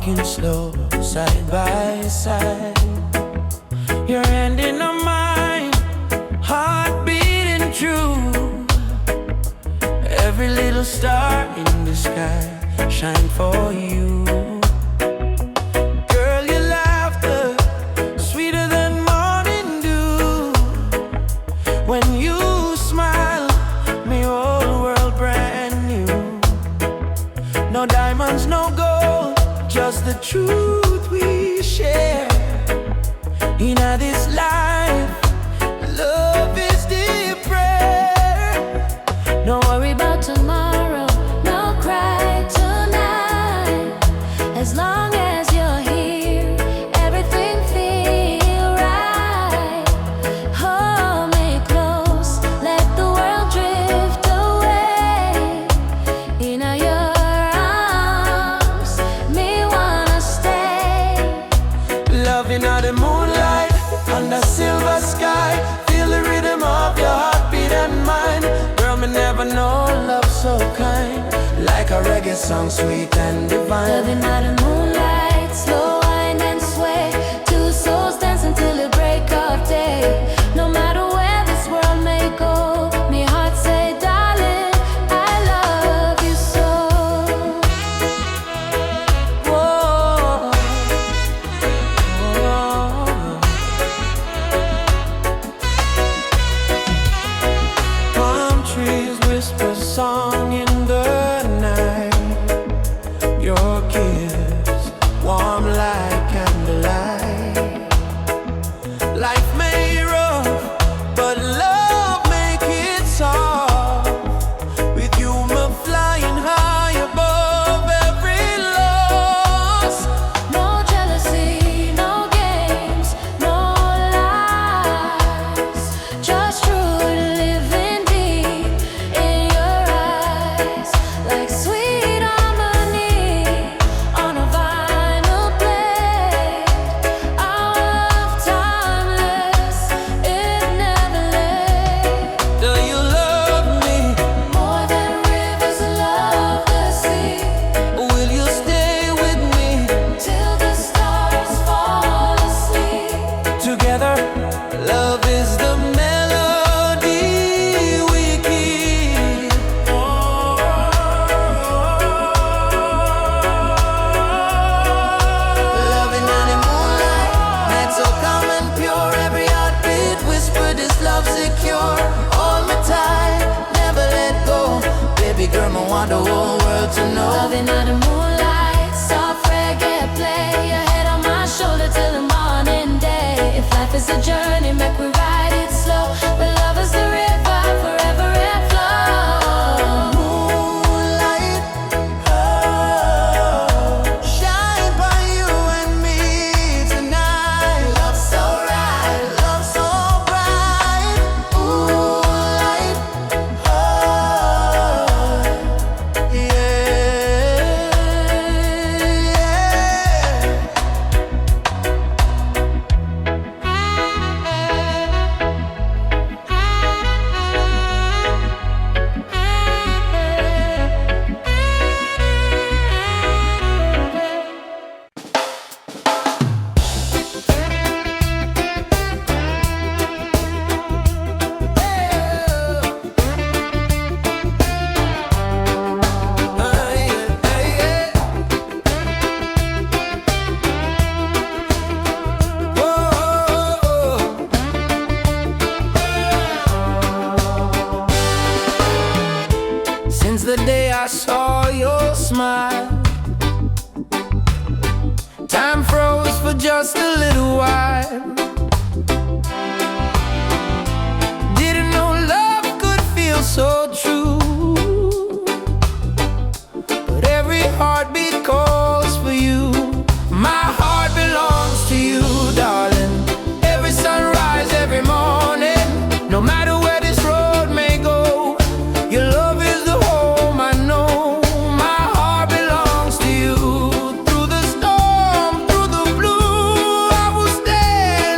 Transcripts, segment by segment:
walking slow, side by side. Your hand in mine, heart beating true. Every little star in the sky shine for you. Girl, your laughter sweeter than morning dew. When you smile, me whole world brand new. No diamonds, no gold, just the truth we share. In this life, love is the prayer. No worry about tomorrow, no cry tonight. As long as you're here, everything feel right. Hold me close, let the world drift away. In your arms, me wanna stay. Loving out the moonlight, under silver sky. Feel the rhythm of your heartbeat and mine. Girl, me never know love so kind. Like a reggae song, sweet and divine. Loving out the moonlight, slow wind and sway. Two souls dance until the break of day. No matter where this world may go, me heart say, darling, I love you so. Whoa. Palm trees whisper song in the night. Your kiss warm like candlelight. Life may rough, but love make it soft. With you, me flying high above every loss. No jealousy, no games, no lies. Just truth living deep in your eyes. Like sweet harmony on a vinyl blade. Our love timeless, it never late. Do you love me? More than rivers love the sea. Will you stay with me? Till the stars fall asleep. Together, love is the melody we keep. Loving in the moonlight, night so calm and pure. Every heartbeat whisper this love secure. Hold me tight, never let go. Baby girl, I want the whole world to know. Loving out the moonlight, soft reggae play. Your head on my shoulder till the morning day. If life is a journey, make we ride it slow. But love is the river, forever it flows. Moonlight, oh, shine by you and me tonight. Love so right, love so bright. Moonlight, oh, yeah, since the day I saw your smile, time froze for just a little while. Didn't know love could feel so true, but every heartbeat calls for you. My heart belongs to you, darling. Every sunrise, every morning, no matter where this road may go, your love is the home I know. My heart belongs to you. Through the storm, through the blue, I will stand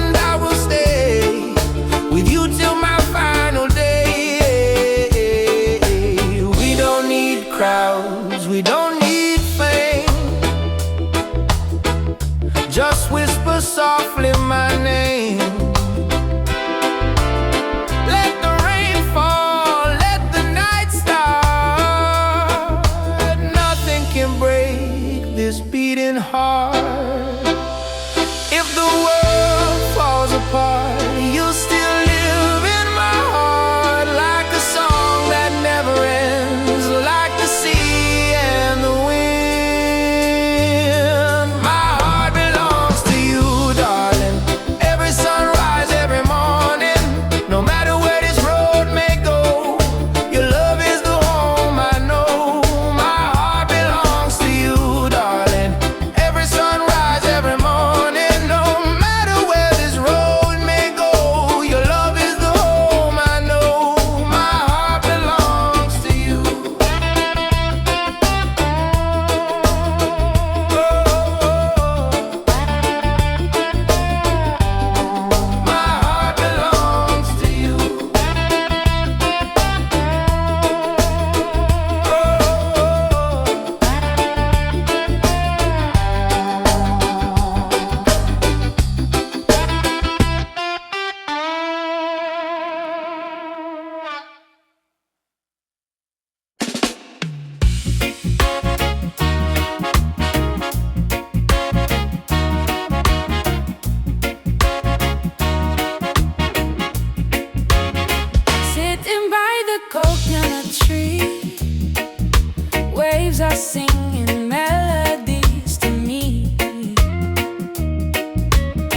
waves are singing melodies to me.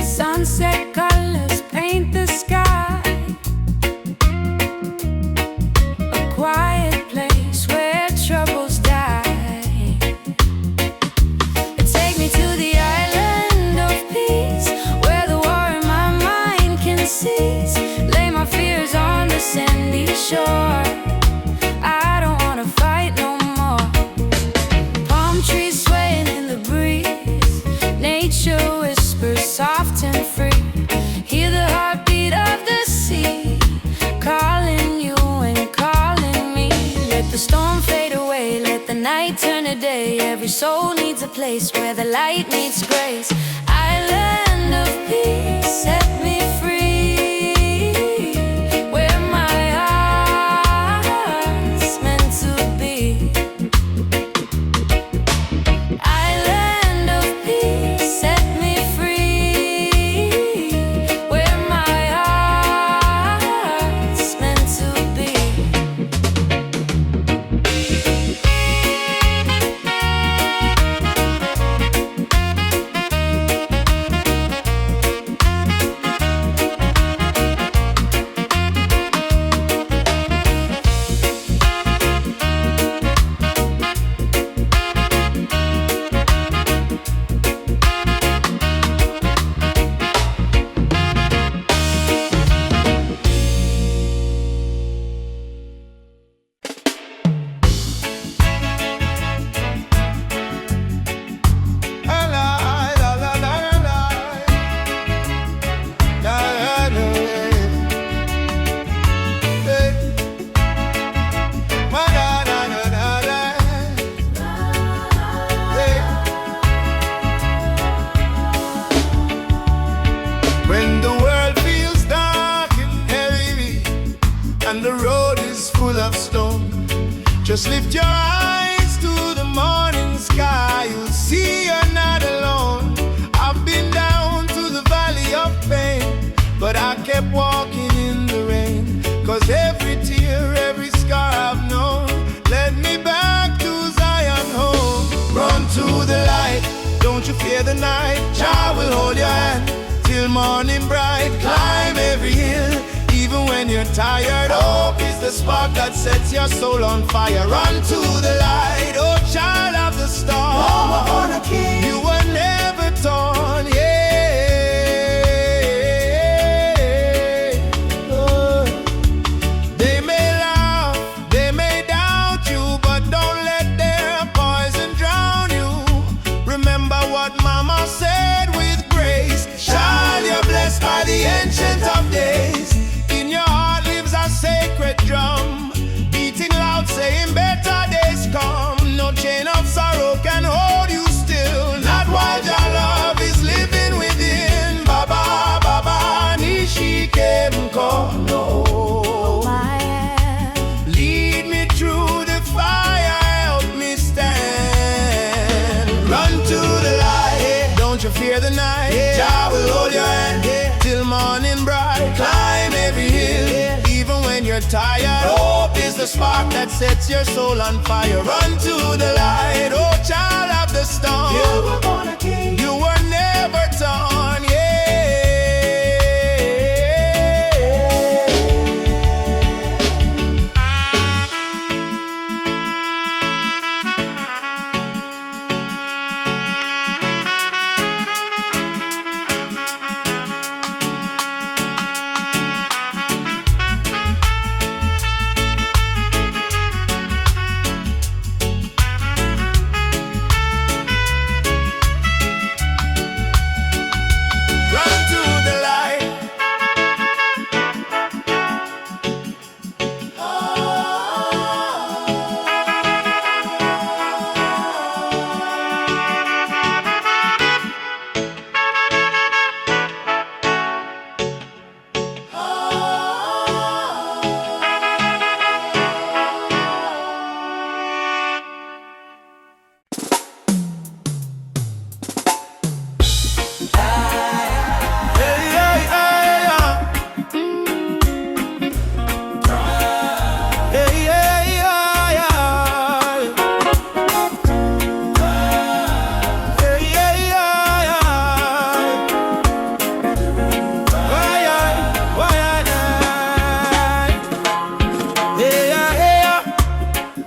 Sunset colors paint the sky. A quiet place where troubles die. Take me to the island of peace, where the war in my mind can cease. Lay my fears on the sandy shore. I don't wanna fight no more. Palm trees swaying in the breeze. Nature whispers soft and free. Hear the heartbeat of the sea, calling you and calling me. Let the storm fade away, let the night turn to day. Every soul needs a place where the light meets grace. Island of peace, set me free, where my heart's meant to be. Island of peace, set me free, where my heart's meant to be. When the world feels dark and heavy and the road is full of stone, just lift your eyes to the morning sky. You'll see you're not alone. I've been down to the valley of pain, but I kept walking in the rain. 'Cause every tear, every scar I've known led me back to Zion home. Run to the light, don't you fear the night. Jah will hold your hand till morning bright. Climb every hill, even when you're tired. Hope is the spark that sets your soul on fire. Run to the light, oh child of the storm. You were never torn, yeah. Oh. They may laugh, they may doubt you, but don't let their poison drown you. Remember what mama said with grace. Child, you're blessed by the Ancient of Days. In your heart lives a sacred drum, beating loud, saying better days come. No chain of sorrow can hold you still, not while your love is living within. Baba, Baba, Nishike Mko, no. Lead me through the fire, help me stand. Run to the light, don't you fear the night. Jah will hold your hand till morning bright. Climb every hill, even when you're tired. Hope is the spark that sets your soul on fire. Run to the light, oh child of the storm. You were born a king, you were never torn, yeah.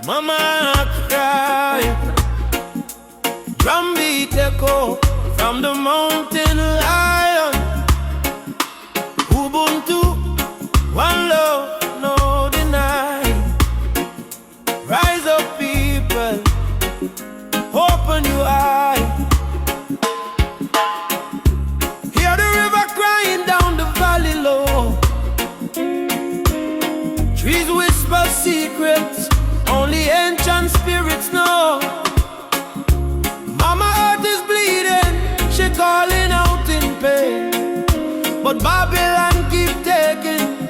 Mama cry, drum beat echo from the mountain lion. Ubuntu, one love, no deny. Rise up people, open your eye. Hear the river crying down the valley low. Trees whisper secrets only ancient spirits know. Mama earth is bleeding, she calling out in pain. But Babylon keep taking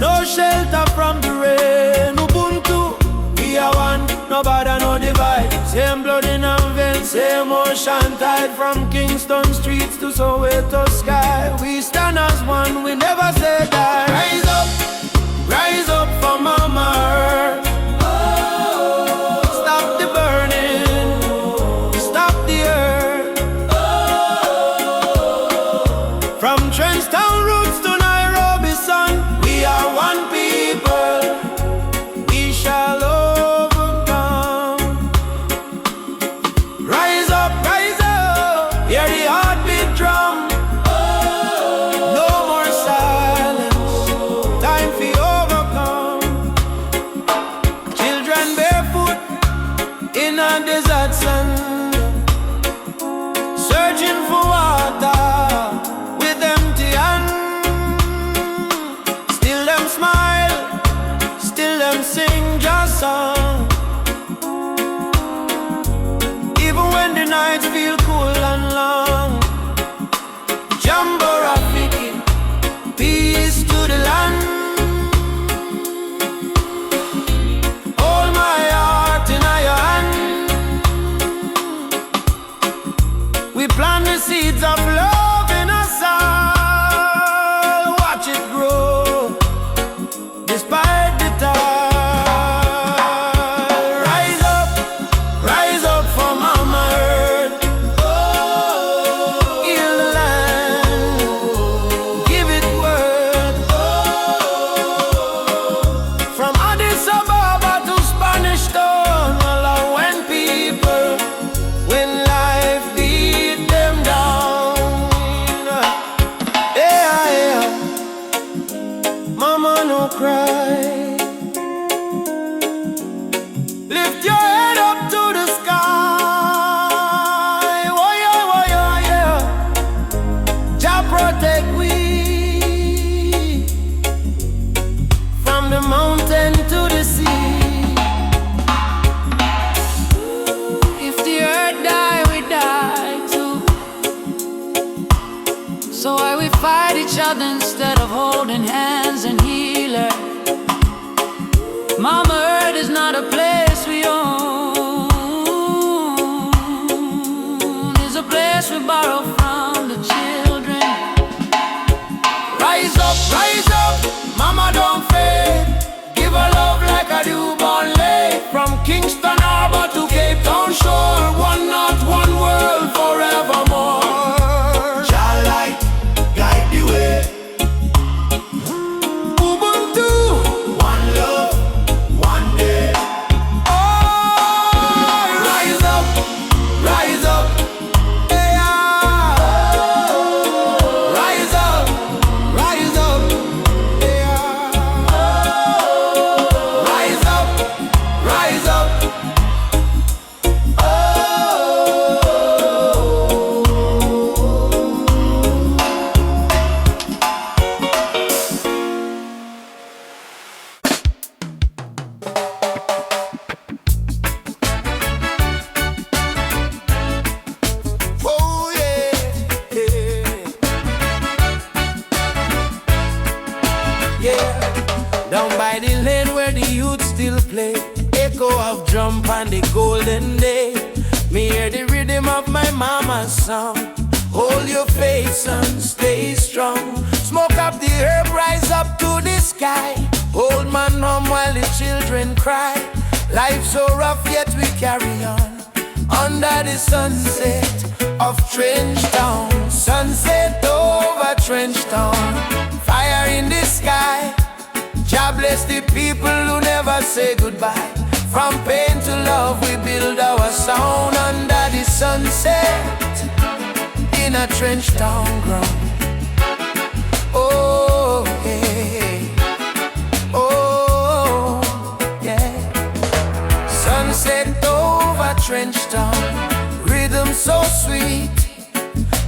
no shelter from the rain. Ubuntu, we are one, no bother, no divide. Same blood in our veins, same ocean tide. From Kingston streets to Soweto sky, we stand as one, we never say die. Rise up for Mama Earth. Stop the burning, stop the earth. From Trenchtown roots to Nairobi sun, we are one people, we shall overcome. Rise up, hear the heartbeat drum. No more silence, time for overcome. Children barefoot in a desert sand, searching for water with empty hands. Still them smile, still them sing just song. Even when the nights feel cool and long. Jambo Rafiki, peace to the land. Hold my heart in your hand. We plant the seeds of love in us all. Watch it grow, despite the tide. Rise up for Mama Earth. Heal the land, give it worth. From Addis Ababa to Spanish Town, all are when people, when life beat them down. Yeah, Mama no cry. Lift your head up to the sky. Oh yeah. Jah protect we from the mountain to the sea. If the earth die, we die too. So why we fight each other instead of holding hands and heal her? Mama Earth is not a place we own, it's a place we borrow from the children. Rise up, Mama don't fade. Give her love like a newborn lake. From Kingston Harbor to Cape Town shore, one not one world forevermore. Shall light guide the way. Ubuntu, one love, one day. Oh, rise up, yeah. Rise up, yeah. Rise up. Oh yeah. Down by the lane where the youth still play, echo of drum and the golden day. Me hear the rhythm of my mama's song. Hold your faith, son, stay strong. Smoke up the herb, rise up to the sky. Old man hum while the children cry. Life so rough yet we carry on. Under the sunset of Trenchtown, sunset over Trenchtown. Fire in the sky, Jah bless the people who never say goodbye. From pain to love, we build our sound under the sunset in a trench town ground. Oh, yeah. Oh, yeah. Sunset over trench town, rhythm so sweet.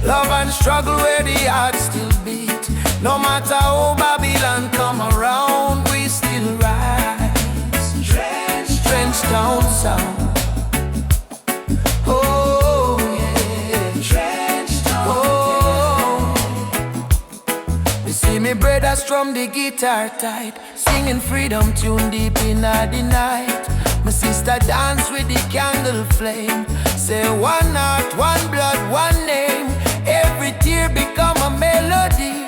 Love and struggle where the heart still beat. No matter how Babylon come around, we still rise. Trench town sound. Oh yeah, trench town. Oh, you see me brother strum the guitar tight, singing freedom tune deep in the night. My sister dance with the candle flame, say one heart, one blood, one name. Every tear become a melody,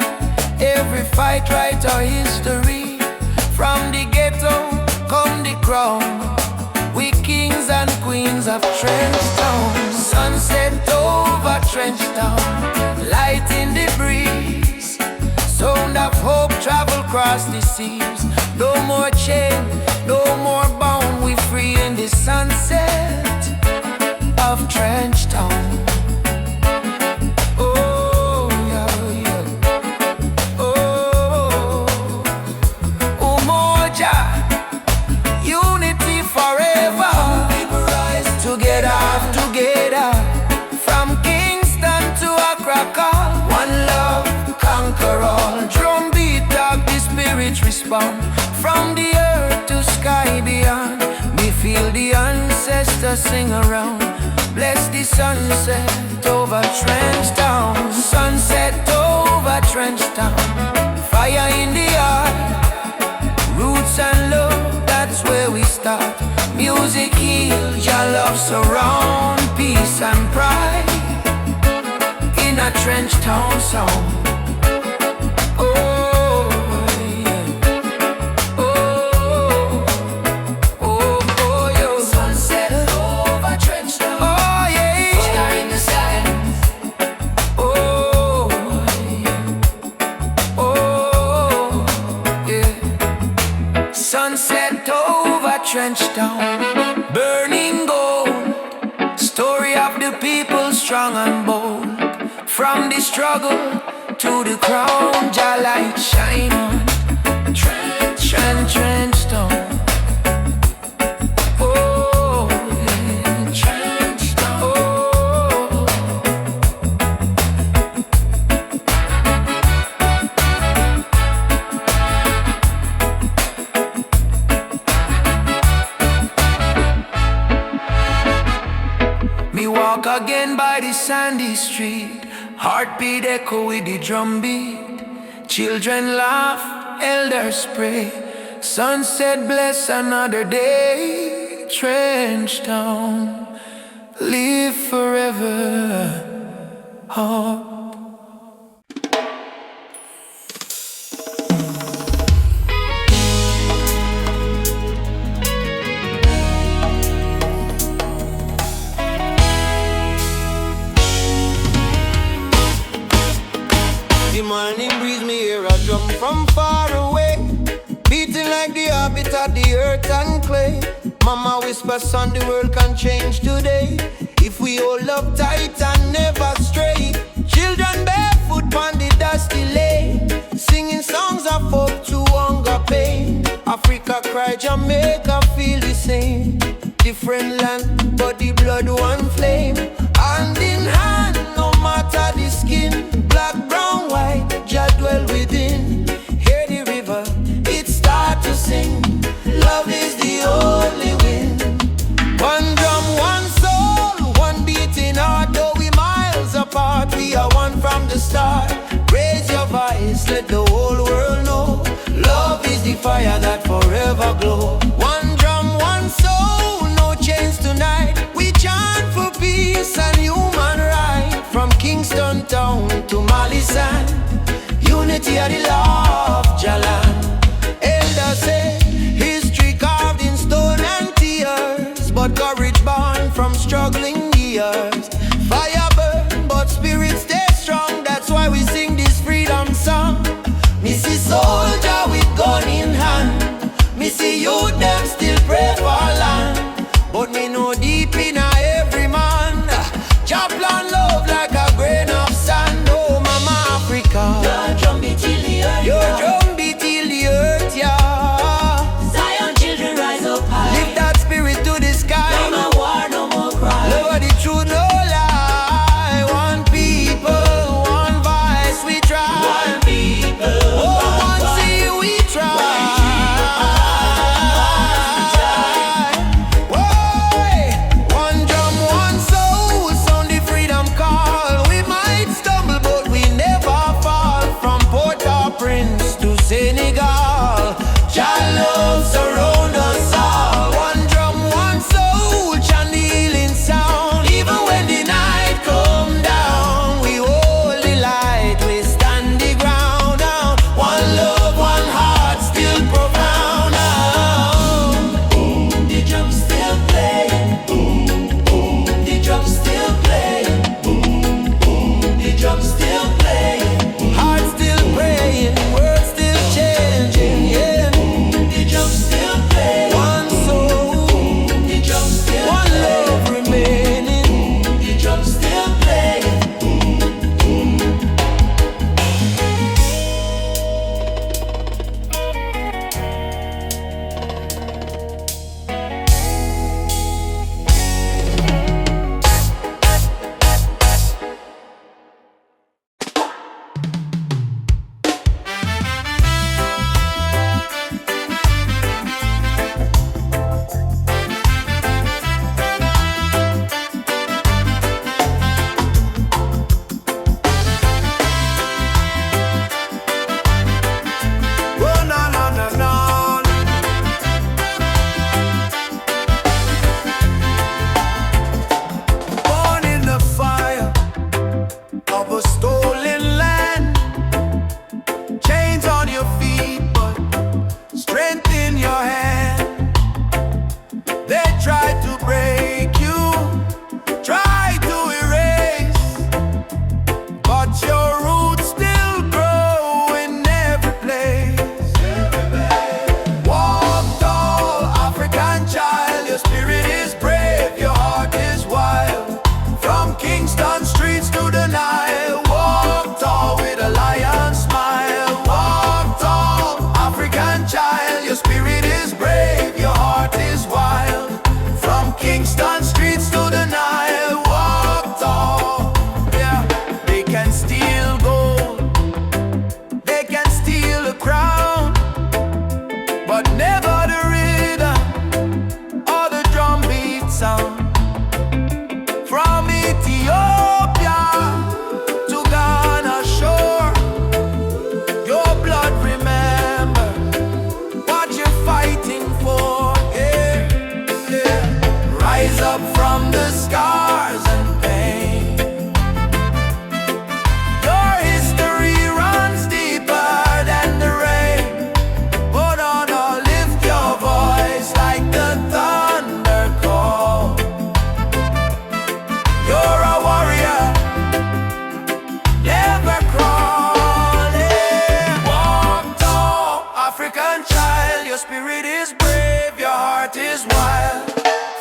every fight write our history. From the ghetto come the crown, we kings and queens of Trench Town. Sunset over Trench Town, light in the breeze. Sound of hope travel across the seas. No more chain, no more bound, we free in the sunset of Trench Town. Respond from the earth to sky beyond. We feel the ancestors sing around. Bless the sunset over Trench Town. Sunset over Trench Town. Fire in the heart, roots and love, that's where we start. Music heals, your love surround, peace and pride in a Trench Town song. Sunset over Trench Town, burning gold. Story of the people strong and bold. From the struggle to the crown, your light shine on Trench Town. Oh, yeah. Trench Town. Oh. Me walk again by the sandy street, heartbeat echo with the drum beat. Children laugh, elders pray, sunset bless another day. Trench Town, live forever. Oh. The morning breeze, me hear a drum from far away, beating like the heartbeat of the earth and clay. Mama whisper, son, the world can change today if we all up tight and never stray. Children barefoot on the dusty lane, singing songs of hope to hunger pain. Africa cry, Jamaica feel the same. Different land, but the blood one flame. Hand in hand, no matter the skin. Black, brown, white, Jah dwell within. Hear the river, it start to sing. Love is the only win. One drum, one soul, one beating heart. Though we miles apart, we are one from the start. Raise your voice, let the whole world know. Love is the fire that forever glow. One drum, one soul, no chains tonight. We chant for peace and human right. From Kingston town to Mali sand, unity of the law of Jalan. Elders say, history carved in stone and tears, but courage born from struggling years. Fire burn, but spirit stay strong. That's why we sing this freedom song. Me see soldier with gun in hand, me see youth them still pray for land. Kingston streets to the Nile, walk tall. Yeah, they can steal gold, they can steal a crown, but never the rhythm or the drum beat sound. From Ethiopia to Ghana shore, your blood remember what you're fighting for. Yeah, yeah. Rise up from the scars and pain. Your history runs deeper than the rain. Put on or lift your voice like the thunder call. You're a warrior, never crawling. Walk tall, African child. Your spirit is brave, your heart is wild.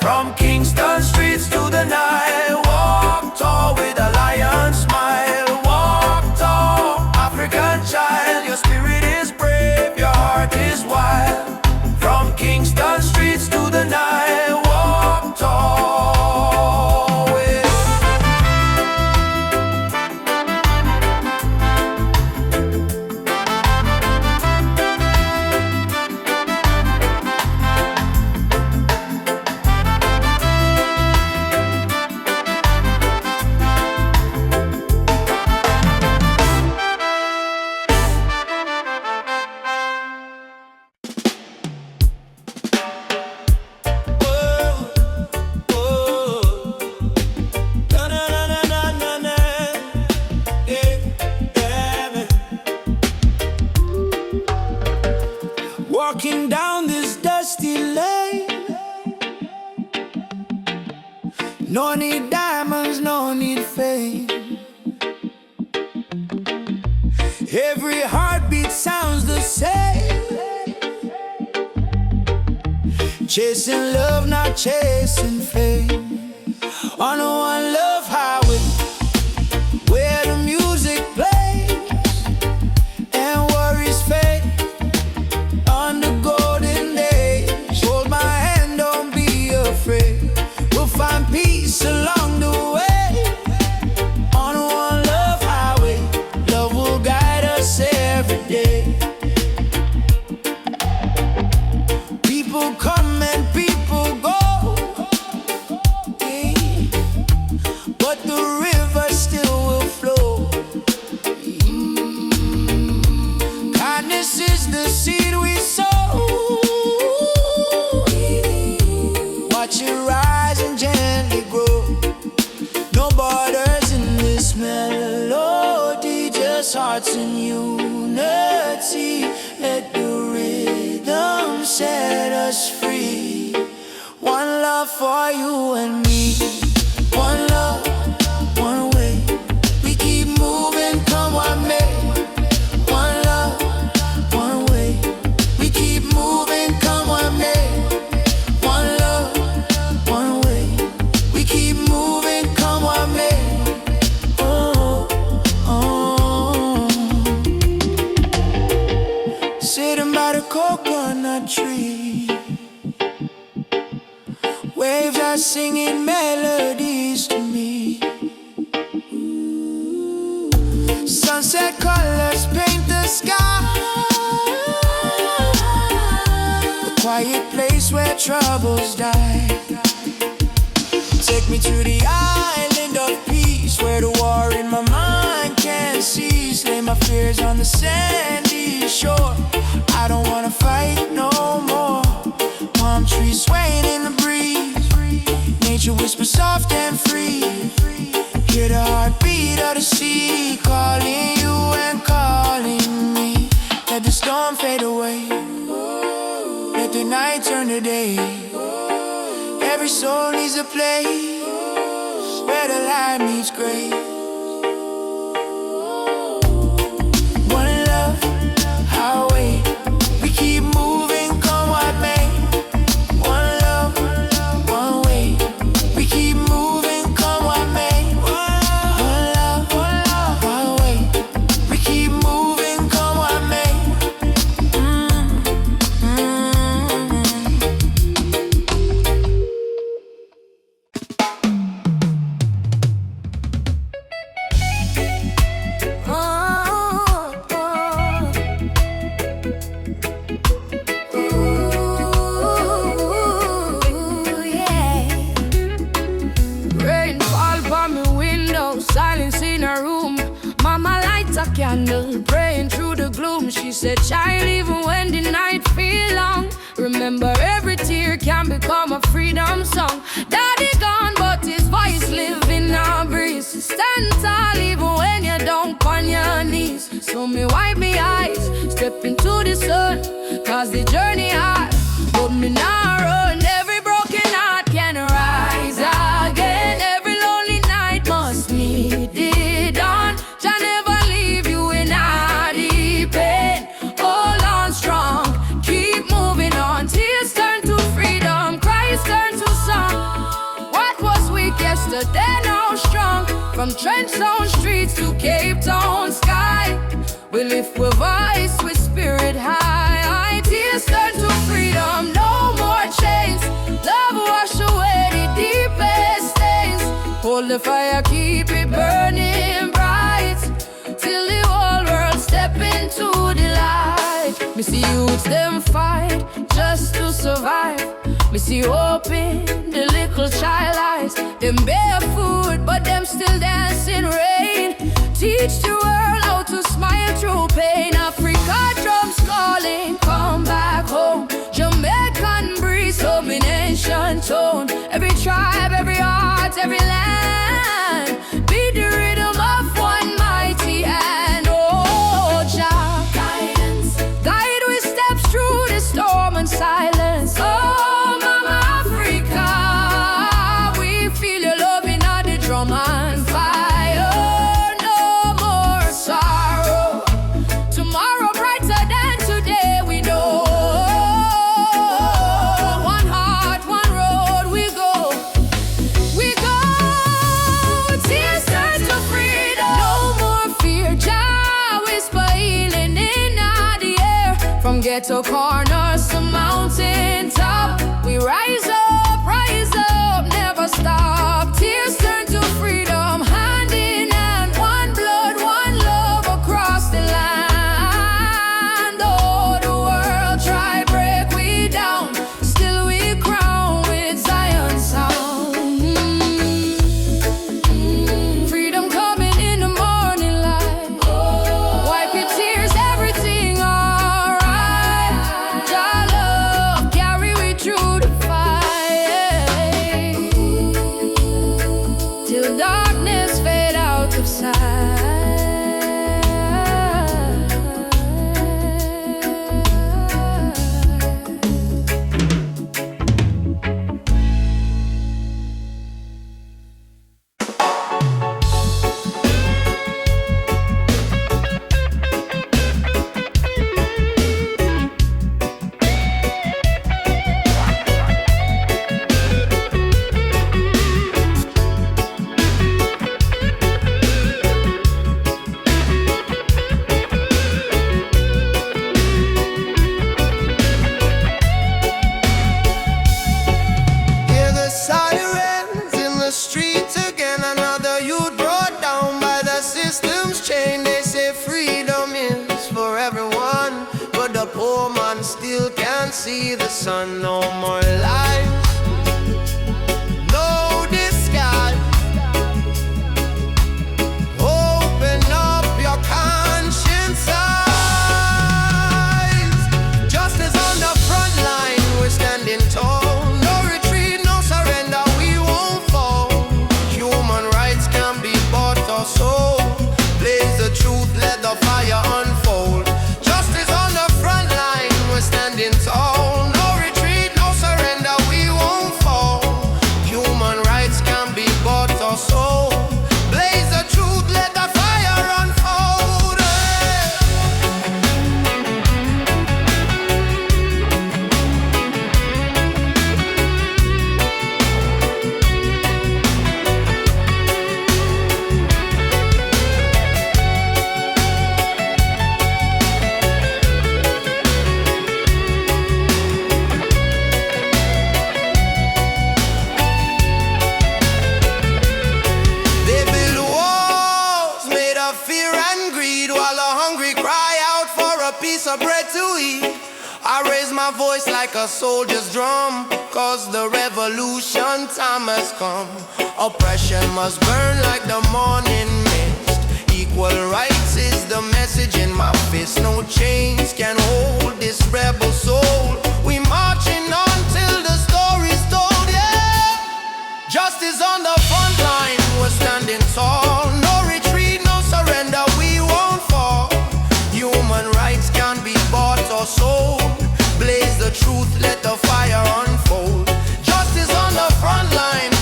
From Kingston streets to the Nile, walk tall with a lion smile. Walk tall, African child. Your spirit is brave, your heart is wild. From Kingston streets to the Nile, walk tall with. Walking down this dusty lane, no need diamonds, no need fame. Every heartbeat sounds the same. Chasing love, not chasing fame. On a one love highway, where the music plays and worries fade. On the golden days, hold my hand, don't be afraid. We'll find peace along the way. On a one love highway, love will guide us every day. People come and people go, but the river still will flow. Kindness is the seed we sow. Watch it rise and gently grow. No borders in this melody, just hearts in unity. Let the rhythm set us free. One love for you and me. One love, one way. We keep moving, come what may. One love, one way. We keep moving, come what may. One love, one way. We keep moving, come what may. Oh, oh. Sitting by the coconut tree, waves are singing melodies to me. Sunset colors paint the sky, the quiet place where troubles die. Take me to the island of peace, where the war in my mind can't cease. Lay my fears on the sandy shore. I don't wanna fight no more. Palm trees swaying in the breeze, nature whispers soft and free. Hear the heartbeat of the sea, calling you and calling me. Let the storm fade away, let the night turn to day. Every soul needs a place where the light meets gray. One love, highway. We keep moving, come what may. One love, one way. We keep moving, come what may. One love, one way. We keep moving, come what may. candle, praying through the gloom. She said, child, even when the night feel long, remember every tear can become a freedom song. Daddy gone, but his voice live in our breeze. Stand tall even when you don't on your knees. So me wipe me eyes, step into the sun, cause the journey hard, but me not run. Every broken heart can rise again. Every lonely night must meet the dawn. Jah never leave you in a deep pain. Hold on strong, keep moving on. Tears turn to freedom, cries turn to song. What was weak yesterday now strong. From Trenchtown streets to Cape Town sky, we lift with voice, with spirit high. Tears turn to freedom, no more chains. Love wash away the deepest stains. Hold the fire, keep it burning bright, till the whole world step into the light. Me see youths them fight just to survive. Me see hope in the little child eyes. Them barefoot, but them still dancing rain. Teach the world how to smile through pain. Africa drums calling, come back home. Jamaican breeze, home in ancient tone. Every tribe, every heart, every land, be the rhythm of one mighty hand. Oh, Jah, guidance, guide we steps through the storm and silence. Oh, Mama Africa, we feel your love in all the drum and fire. No more sorrow, tomorrow brighter than today, we know. One heart, one road, we go. We go, tears turn to freedom. No more fear, Jah whisper healing in the air. From ghetto corners to mountain top, we rise up, never stop. Tears turn to freedom, hand in hand, one blood, one love across the land. Oh, the world try break we down, still we crown with Zion sound. Freedom coming in the morning light. Wipe your tears, everything alright. Jah love carry we through the fight, till darkness fade out of sight. Hear the sirens in the streets again. Another youth brought down by the system's chain. They say freedom is for everyone, but the poor man still can't see the sun. No more lies, no disguise. Open up your conscience eyes. Justice on the front line, we're standing tall. No retreat, no surrender, we won't fall. Human rights can be bought or sold. Blaze the truth, let the fire unfold. Justice on the front line, we're standing tall. No retreat, no surrender, we won't fall. Human rights can be bought or sold. Blaze the truth, let the fire unfold. They build walls made of fear and greed, while the hungry cry out for a piece of bread to eat. I raise my voice like a soldier's drum, cause the revolution time has come. Oppression must burn like the morning mist. equal rights is the message in my fist. No chains can hold this rebel soul. We marching on till the story's told, yeah. Justice on the front line, we're standing tall. No retreat, no surrender, we won't fall. Human rights can't be bought or sold. Blaze the truth, let the fire unfold. Justice on the front line.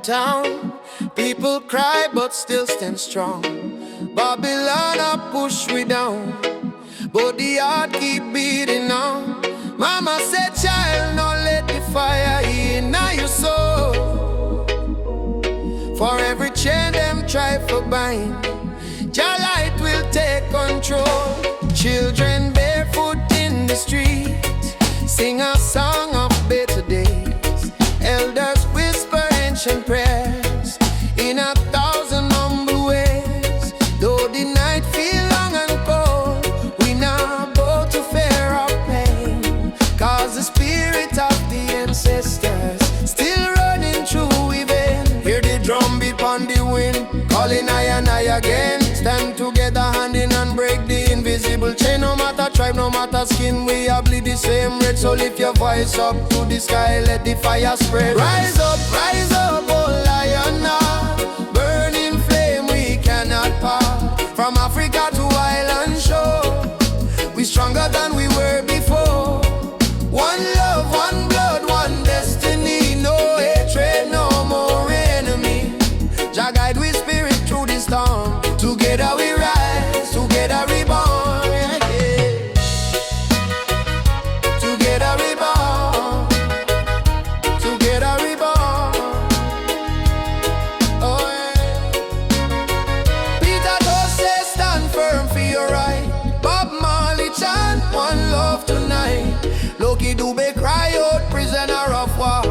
Town, people cry but still stand strong. Babylon a push we down, but the heart keep beating on. Mama said, child, no let the fire in your soul. For every chain them try for bind, your light will take control. Children barefoot in the street, sing a song of better days. Elders whisper ancient prayers in 1,000 humble ways. Though the night feel long and cold, we not bow to fear or pain, cause the spirit of the ancestors still running through we veins. Hear the drum beat on the wind, calling I and I again. Stand together hand in hand, break the invisible chain. No matter tribe, no matter skin, we all bleed the same red. So lift your voice up to the sky, let the fire spread. Rise up, oh lion now. Burning flame we cannot part. From Africa to island shore, we stronger than we were before. One love, one blood, one destiny. No hatred, no more enemy. Jah guide we spirit through the storm. Together we rise, together we born, yeah. Together we born, together we born. Oh yeah. Peter Tosh says stand firm for your right. Bob Marley chant one love tonight. Loki Dube cry out prisoner of war.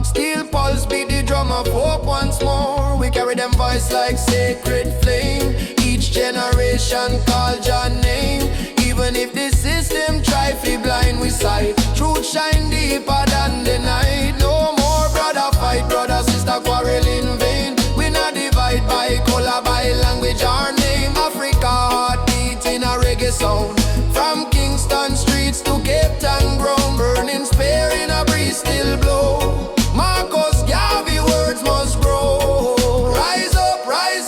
Steel pulse beat the drum of hope once more. We carry them voice like sacred flame. Each generation call your name. Even if the system try to blind we sight, truth shine deeper than the night. No more brother fight, brother sister quarrel in vain. We not divide by color, by language or name. Africa heartbeat in a reggae sound. From Kingston streets to Cape Town ground, burning spear in a breeze still blow. Marcus Garvey words must grow. Rise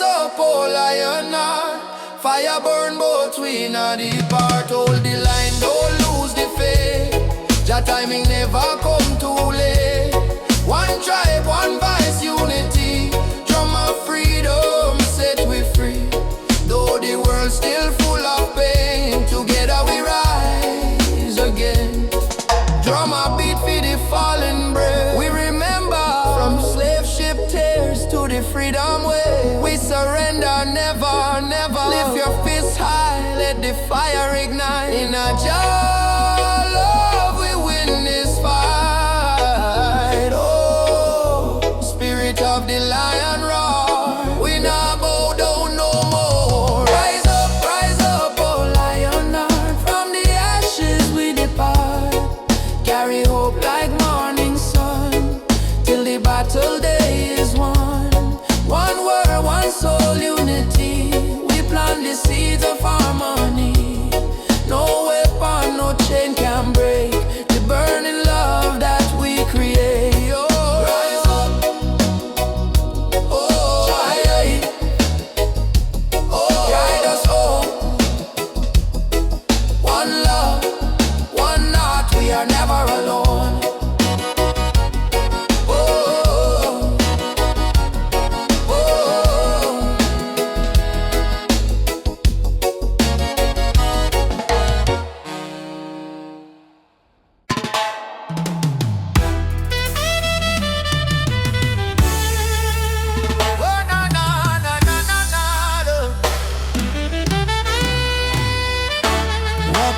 up, oh lion heart. Fire burn both we not depart. Hold the line, don't lose the faith. Your timing never come too late. One tribe, one voice, unity. Drum of freedom set we free. Though the world still full of pain, together we rise again. Drum a beat for the fallen brave. We remember from slave ship tears to the freedom way. We surrender never, never. Lift your fists high, let the fire ignite. In a jar love we win this fight. Oh, spirit of the lion roar. We not bow down no more. Rise up,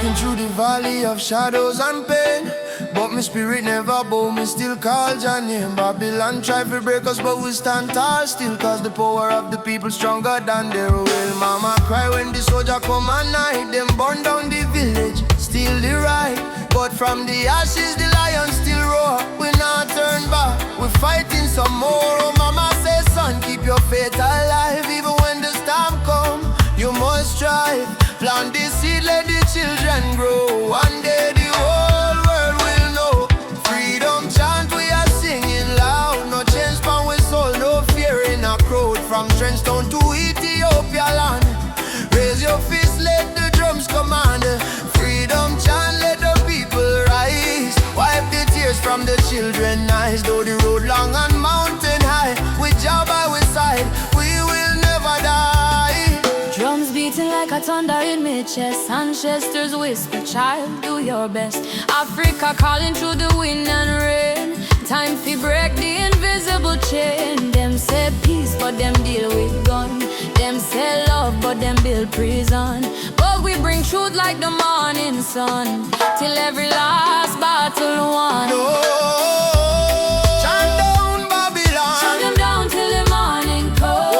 Walking through the valley of shadows and pain, but my spirit never bow, me still call your name. Babylon try to break us, but we stand tall still, cause the power of the people stronger than their will. Mama cry when the soldier come at night, them burn down the village, steal the right. But from the ashes the lion still roar, we not turn back, we fighting some more. Oh mama says, son, keep your faith alive, even when the storm come, you must strive. Plant the seed, let the children grow. One day the whole world will know. Freedom chant we are singing loud. No change from we soul, no fear in a crowd. From Trenchtown to Ethiopia land, raise your fist, let the drums command. Freedom chant, let the people rise. Wipe the tears from the children's eyes. Though the road long and mountain high, with Jah by our side, we will never die. Drums beating like a thunder in my chest, ancestors whisper, child, do your best. Africa calling through the wind and rain, time to break the invisible chain. Them say peace, but them deal with gun. Them say love, but them build prison. But we bring truth like the morning sun, till every last battle won. No. Chant down Babylon, Chant them down till the morning comes.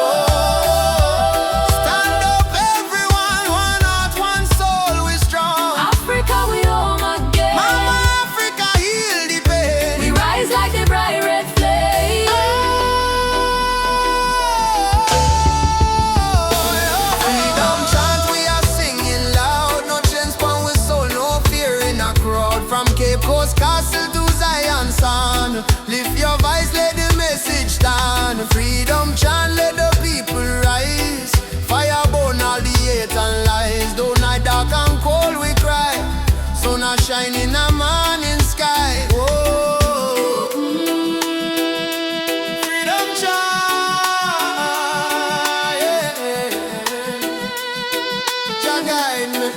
Africa, we home again. Mama Africa, heal the pain. We rise like the bright red flame. Freedom chant we are singing loud. No chains from we soul, no fear in a crowd. From Cape Coast Castle to Zion Sound, lift your voice, let the message stand. Freedom chant, let the people rise. Fire burn all the hate and lies. Though night dark and cold we cry, sun a shine in a morning sky. Whoa. Freedom chant, yeah. Jah guide me.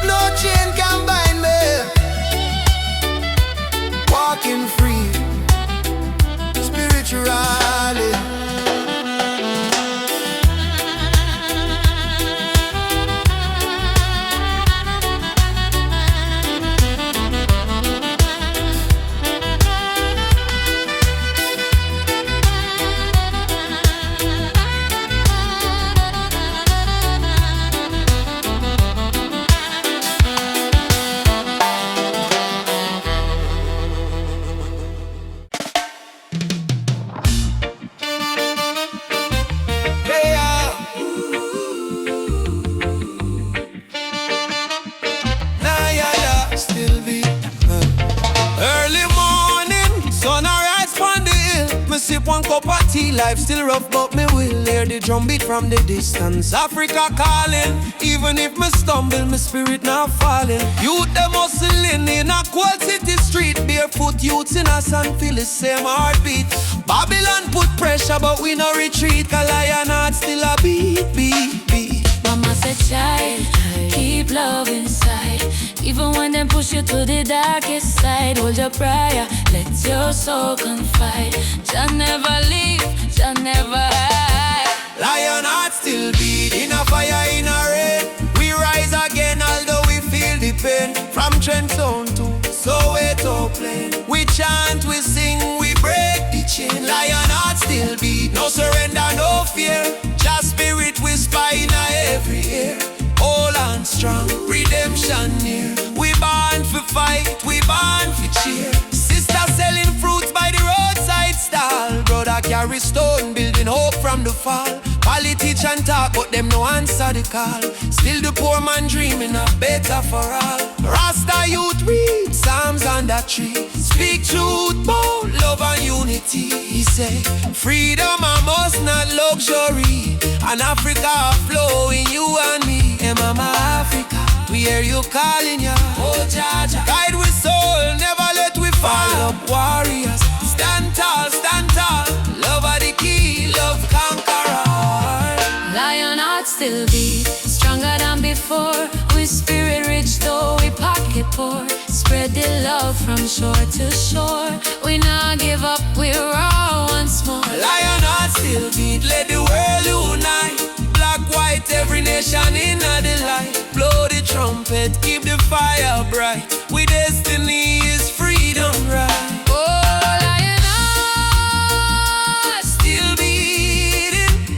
No chain can bind me. Walking free, spiritually. Sip one cup of tea, life still rough, but me will hear the drum beat from the distance. Africa calling, even if me stumble, my spirit not falling. Youth them hustling in a cold city street, barefoot youths in a sand feel the same heartbeat. Babylon put pressure, but we no retreat, 'cause lion heart still a beat, beat, beat. Mama said, child, keep love inside. Even when them push you to the darkest side, hold your prayer, let your soul confide. Jah never leave, Jah never hide. Lion heart still beat, in a fire, in a rain. We rise again, although we feel the pain. From Trenchtown to Soweto plain, we chant, we sing, we break the chain. Lion heart still beat, no surrender, no fear. Just spirit whisper in every ear. All and strong, redemption near. We born for fight, we born for cheer. Sister selling fruits by the roadside stall. Brother carry stone, building hope from the fall. Politician talk, but them no answer the call. Still the poor man dreaming of better for all. Rasta youth read Psalms on that tree. Speak truth, bold love and unity. He say, freedom I must not luxury. And Africa flow in you and me. Hey mama Africa, we hear you calling ya. Oh Jaja, guide with soul, never let we fall. Up warriors, stand tall, stand tall. Love are the key, love conquer all. Lion heart still beat, stronger than before. We spirit rich though we pocket poor. Spread the love from shore to shore. We not give up, we're all once more. Lion heart still beat, let the world unite. Black, white, unite every nation in the light. Blow the trumpet, keep the fire bright. We destiny is freedom, right? Oh, lion heart still beating.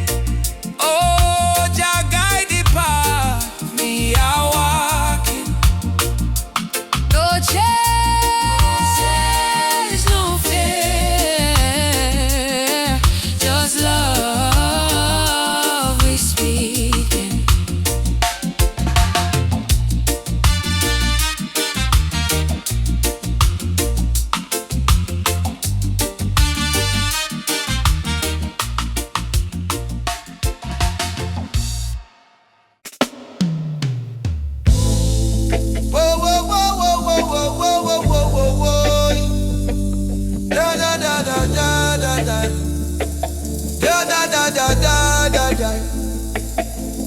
Oh, Jah guide the path, me a walking. No change, no fear, just love we speaking. Whoa, whoa, whoa, whoa, whoa, whoa, whoa, whoa, whoa, whoa. Da da da da da da da. Da da da da da da da.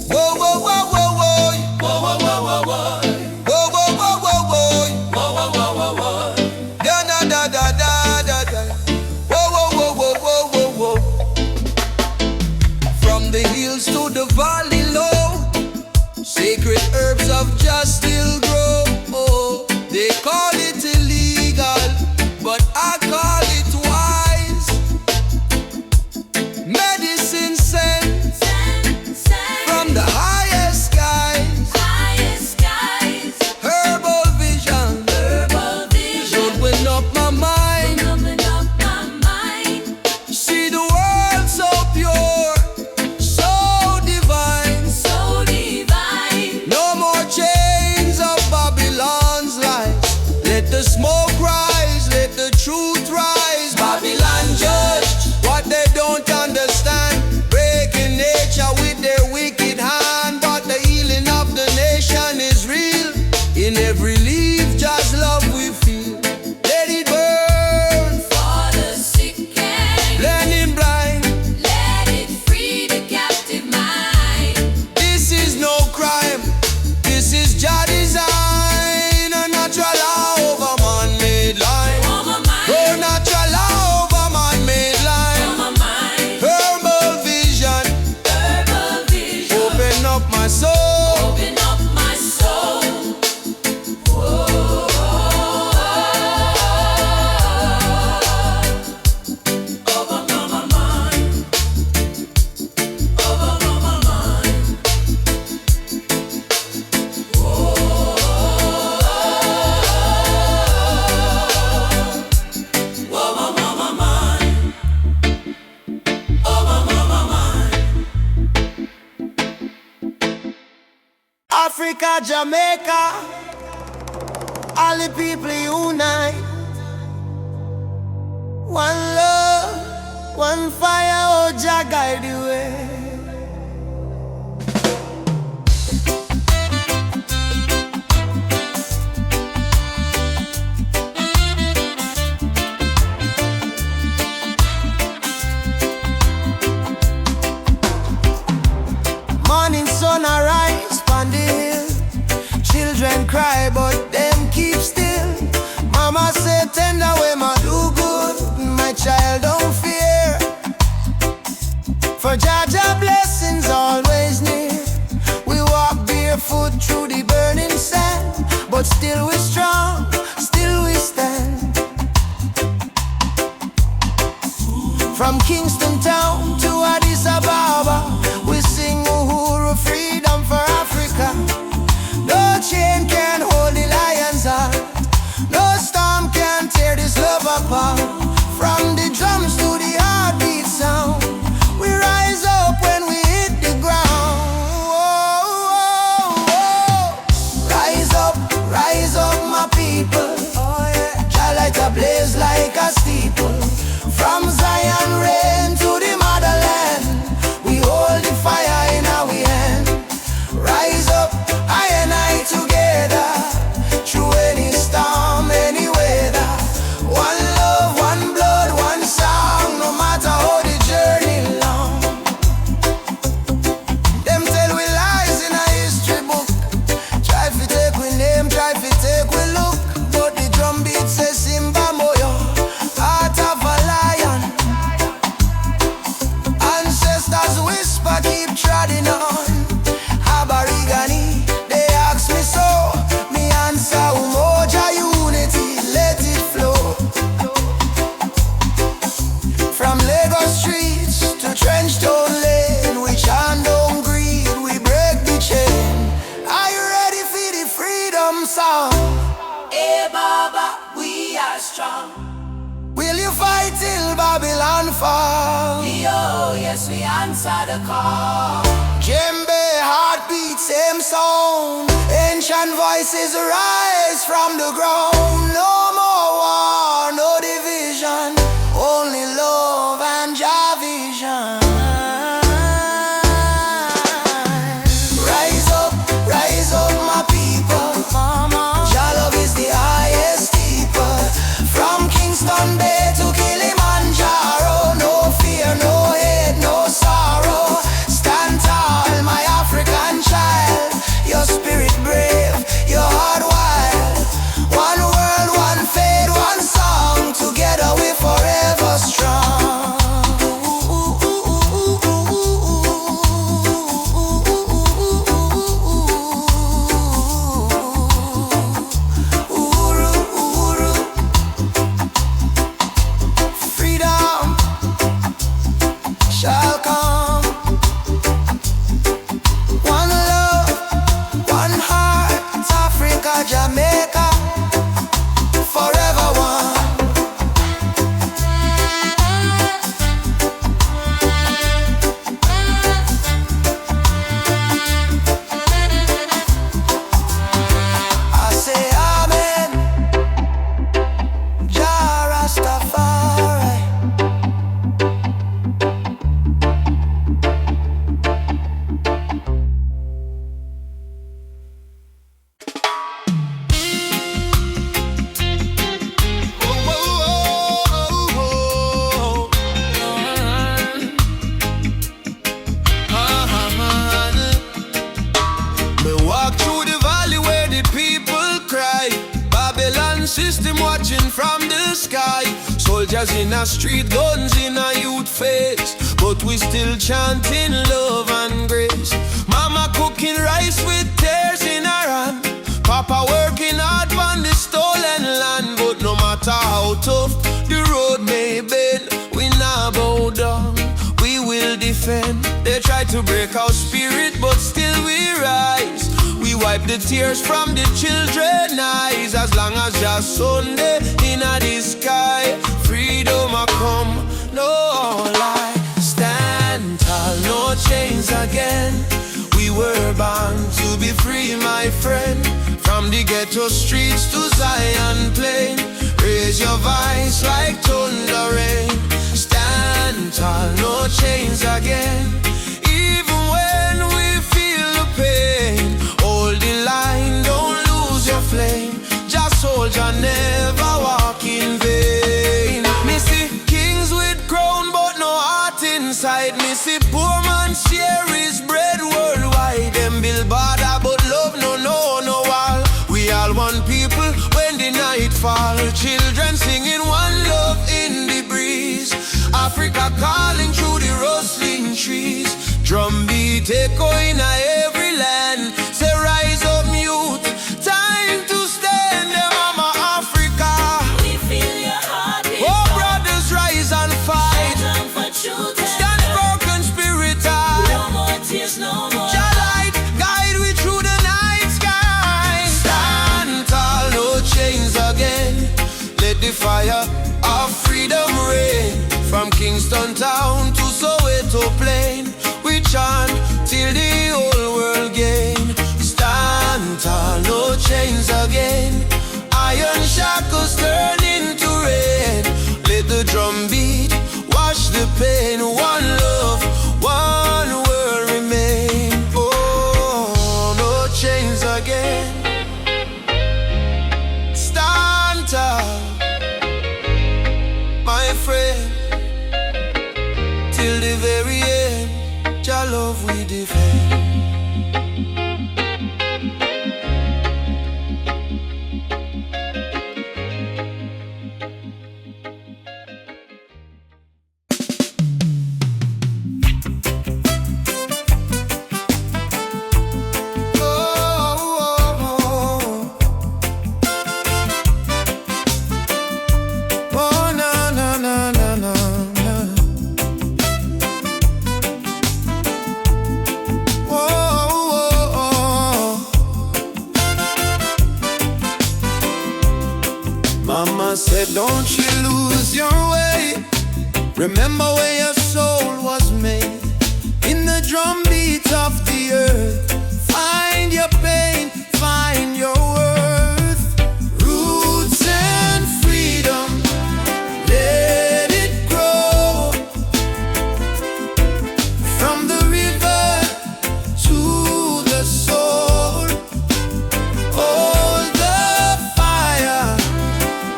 Whoa, whoa, whoa, whoa, whoa. Whoa, whoa, whoa, whoa, whoa. Whoa, whoa, whoa, whoa, whoa. Whoa, whoa, whoa, whoa, whoa. Da da da da da da da. Whoa, whoa, whoa, whoa, whoa, whoa, whoa. From the hills to the valley low, sacred herbs of just still grow. Oh, they call it illegal, but I call it wise. Medicine sent from the highest skies. Herbal vision should win up my mind. See the world so pure, so divine. No more chains of Babylon's lies. Let the smoke rise, let the truth rise. Babylon judge what they don't understand, breaking nature with their wicked hand. But the healing of the nation is real. In every leaf, just love we feel. Let it burn, For the sick and blending blind. let it free the captive mind. This is no crime, this is Jah design. A natural law over man-made line. On my mind, Oh, natural law over man-made line. on my mind. Herbal vision, Herbal vision, open up my soul. open up my soul. Over my mind, over my mind. Over my mind, over my mind. Africa, Jamaica, all the people unite. One love, one fire, oh Jah guide the way. Morning sun arise on the hill. Children cry but them keep still. Mama say tender way ma do good. My child don't fear, for Jah Jah blessings always near. We walk barefoot through the burning sand, but still we strong, still we stand. From Kingston town to Addis Ababa, we sing Uhuru, freedom for Africa. No chain can hold the fall. Yo, yes, we answer the call. Djembe, heartbeat, same sound. Ancient voices rise from the ground. No more war, no division, only love and Jah vision. Rise up, my people. Jah love is the highest steeple. From Kingston Bay to Kilimanjaro, no fear, no hate, no sorrow. Stand tall, my African child. Your spirit brave, your heart wild. One world, one faith, one song. Together we forever strong. Freedom shall come. One love, one heart, Africa, Jamaica, forever one. I say amen, Jah Rastafari. Me walk through the valley where the people cry. Babylon system watching from the sky. Soldiers in a street, guns in a youth face, but we still chanting love and grace. Mama cooking rice with tears in her hand. Papa working hard on the stolen land. But no matter how tough the road may bend, we not bow down, we will defend. They try to break our spirit, but still we rise. We wipe the tears from the children's eyes. As long as just Sunday in the sky, freedom a come, no lie. Stand tall, no chains again. We were born to be free, my friend. From the ghetto streets to Zion Plain, raise your voice like thunder rain. Stand tall, no chains again. Even when we feel the pain, hold the line, don't lose your flame. Just soldier, never walk in vain. Me see kings with crown but no heart inside. Me see poor man share his bread worldwide. Them build border but love no wall. We all one people when the night fall. Children singing one love in the breeze. Africa calling through the rustling trees. Drum beat echoing every land. Say rise up youth, time to stand. Them mama Africa, We feel your heartbeat. oh brothers rise and fight. Stand for truth and Stand broken spirit high. no more tears, no more. Jah light guide we through the night sky. Stand tall, no chains again. Let the fire of freedom reign. From Kingston town to Soweto plain, we chant till the whole world Remember where your soul was made, in the drum beat of the earth. Find your pain, find your worth. Roots and freedom, let it grow. From the river to the soul, hold the fire,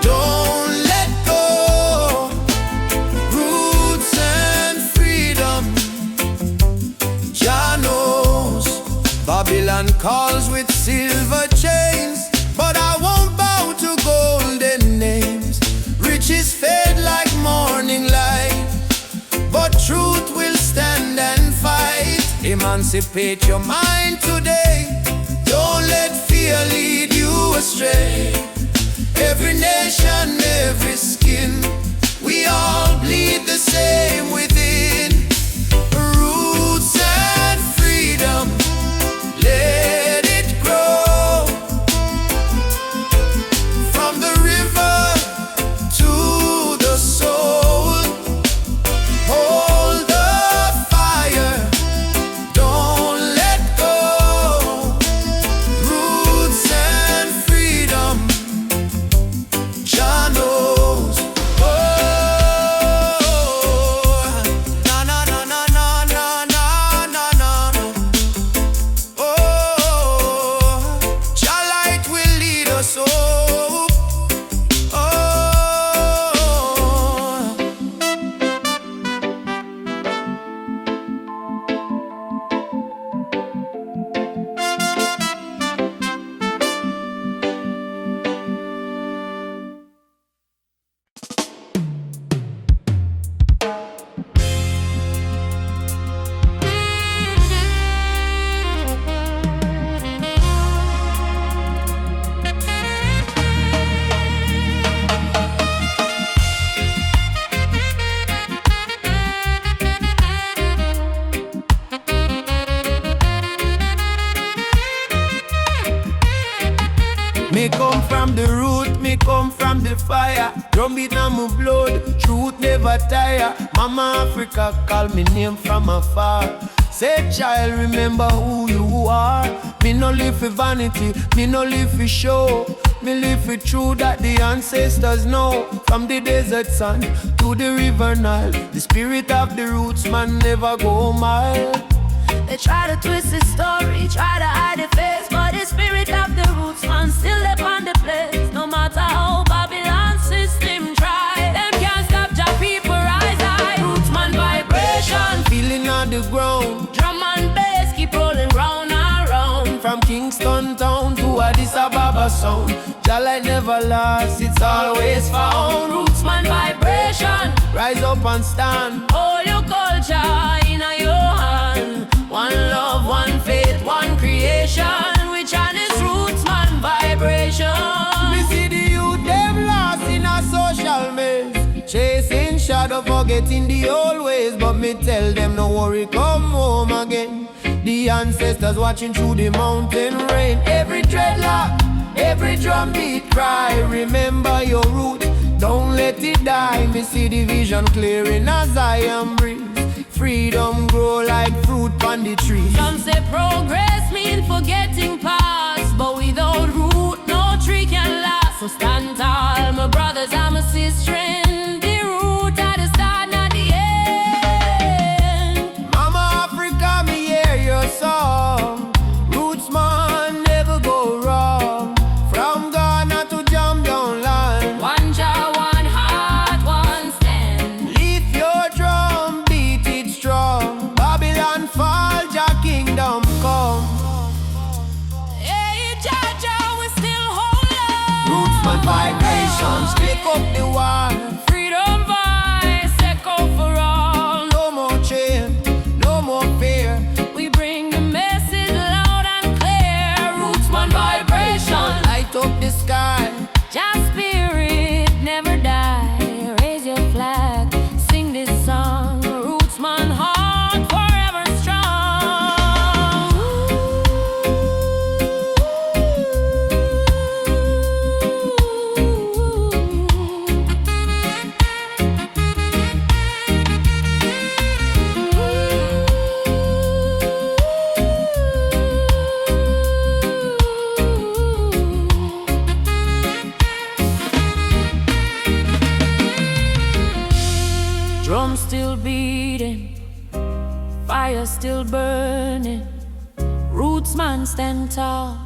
don't let go. Roots and freedom, Jah knows. Babylon calls with silver chains, but I won't bow to golden names. Riches fade like morning light, but truth will stand and fight. Emancipate your mind today, don't let fear lead you astray. Every nation, every skin, we all bleed the same within. Roots and freedom, let it grow. From the river to the soul, hold the fire, don't let go. Roots and freedom, Jah knows. Oh, na na na na na na na na na. Oh, Jah light will lead us home. Oh. Me come from the root, me come from the fire. Drum beat on my blood, truth never tire. Mama Africa call me name from afar. Say child, remember who you are. Me no live for vanity, me no live for show. Me live for truth that the ancestors know. From the desert sun to the river Nile, the spirit of the roots man never go mild. They try to twist the story, try to hide the face, but the spirit of the roots man still live on the place. No matter how Babylon system try, them can't stop Jah people rise high. Roots man vibration, Feeling on the ground, drum and bass keep rolling round and round. from Kingston town to Addis Ababa sound. Jah light never lost, it's always found. Roots man vibration, Rise up and stand. all your culture in your hand. One love, one faith, one creation. Which one is roots man vibration? Me see the youth them lost in a social maze, chasing shadow, forgetting the old ways. But me tell them no worry, come home again. The ancestors watching through the mountain rain. Every dreadlock, every drum beat cry, remember your root, don't let it die. Me see the vision clearing as I am breathe. Freedom grow like fruit on the tree. Some say progress mean forgetting past, but without root, no tree can last. So stand tall, my brothers and my sisters. The root at the start, not the end. Mama Africa, me hear your song. Roots man never go wrong. From Ghana to Jam down land. One Jah, one heart, one stand. Lift your drum, beat it strong. Babylon fall, Jah kingdom come. Hey, Jah, Jah, we still hold on. Roots man vibrations, click up the wall. Freedom voice, echo for all. No more chain, no more fear. We bring the message loud and clear. Roots man vibration. Light up the sky. Jah spirit never die. Raise your flag, sing this song. Roots man heart forever strong. still burning. Roots man stand tall,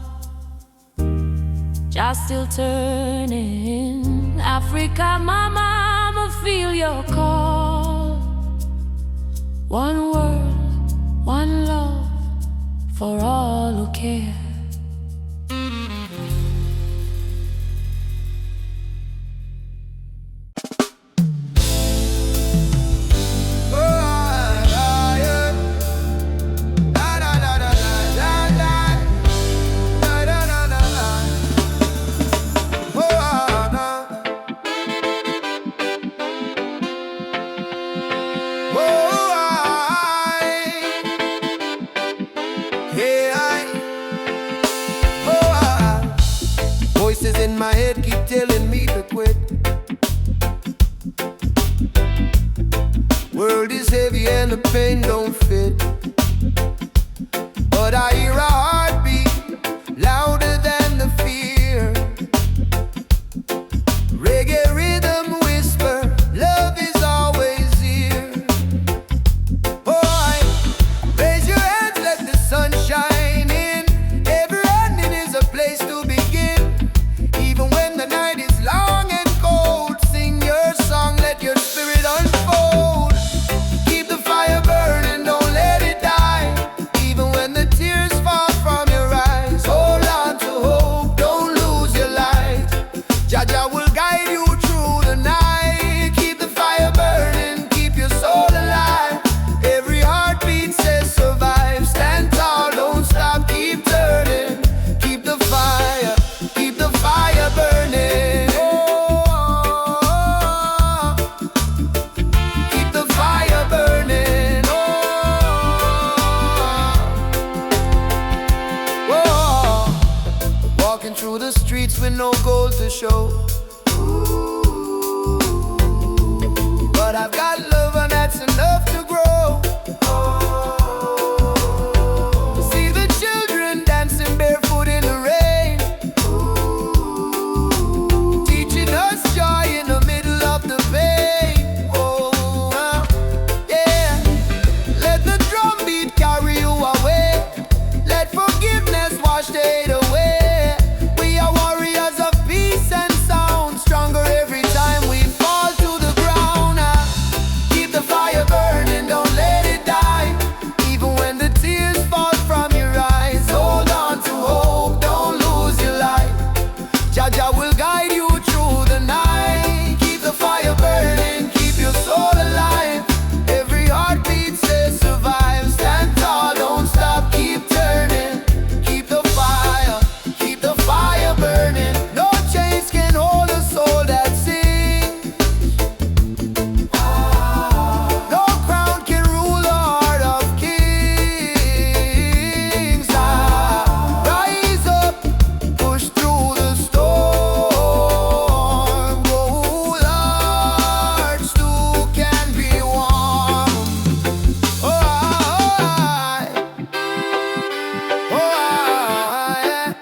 just still turning. Africa, my mama, feel your call. One world, one love, for all who care. Voices in my head keep telling me to quit. World is heavy and the pain don't fit, but I hear a heartbeat louder than the fear. Reggae rhythm whisper, love is always here. Boy, raise your hands, let the sun shine in. Every ending is a place to begin. Even when the night is long and cold, sing your song, let your spirit unfold. Keep the fire burning, don't let it die. Even when the tears fall from your eyes, hold on to hope, don't lose your light. Jaja will guide you through the night. Keep the fire burning, keep your soul alive. Every heartbeat says survive. Stand tall, don't stop, keep turning. Keep the fire burning. Oh, keep the fire burning. Oh, walking through the streets with no goal to show. But I've got love and that's enough to grow. See the children dancing barefoot in the rain, teaching us joy in the middle of the pain. Oh, yeah. Let the drum beat carry you away. Let forgiveness wash the hate away. We are warriors of peace and sound, stronger every time we fall to the ground. Keep the fire burning, don't let it die. Even when the tears fall from your eyes, hold on to hope, don't lose your light. Jaja will guide you through the night. Keep the fire burning, keep your soul alive. Every heartbeat says survive. Stand tall, don't stop, keep turning. Keep the fire burning. No chains can hold a soul that sings. No crown can rule the heart of kings. Rise up, push through the storm. Gold hearts too can be warm. Oh, yeah.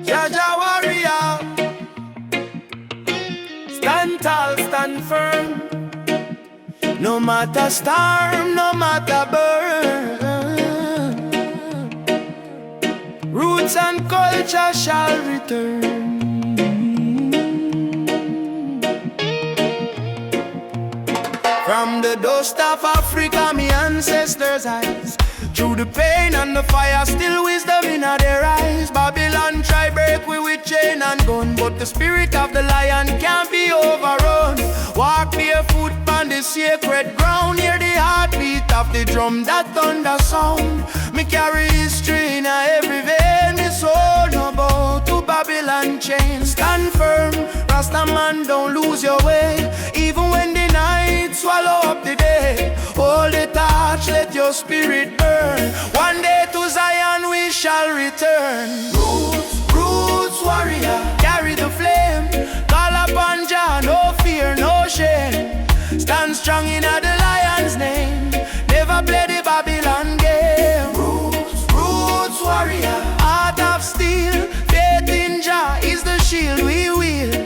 Jaja warrior, stand tall, stand firm. No matter storm, no matter burn. Roots and culture shall return. From the dust of Africa, my ancestors' eyes. Through the pain and the fire, still wisdom in their eyes. Babylon try break we with chain and gun, but the spirit of the lion can't be overrun. Walk barefoot on the sacred ground. Hear the heartbeat of the drum, that thunder sound. Me carry history in every vein. Me soul no bow to Babylon chains. Stand firm, Rasta man, don't lose your way. Even when the night swallow up the day, hold the torch, let your spirit burn. One day to Zion we shall return. Roots, roots warrior, carry the flame. Call upon Jah, no fear, no shame. Stand strong in the lion's name. Never play the Babylon game. Roots, roots warrior, heart of steel. Faith in Jah is the shield we wield.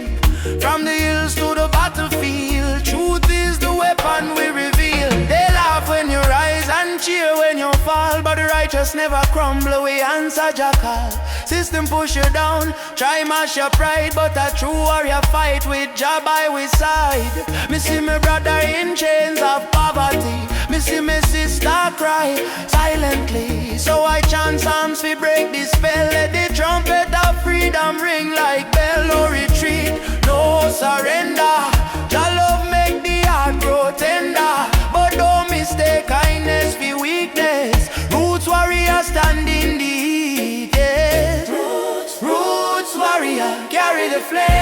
From the hills to the battlefield, truth is the weapon we reveal. They laugh when you rise and cheer when you fall, but the righteous never crumble. We answer Jackal. System push you down, try mash your pride, but a true warrior fight with Jah by his side. Me see my brother in chains of poverty. Me see my sister cry silently. So I chant psalms to break the spell. Let the trumpet of freedom ring like bell. No retreat, no surrender. Jah love make the heart grow tender, but don't mistake kindness for weakness. Roots warrior stand in the heat, yes. Roots, roots warrior carry the flame.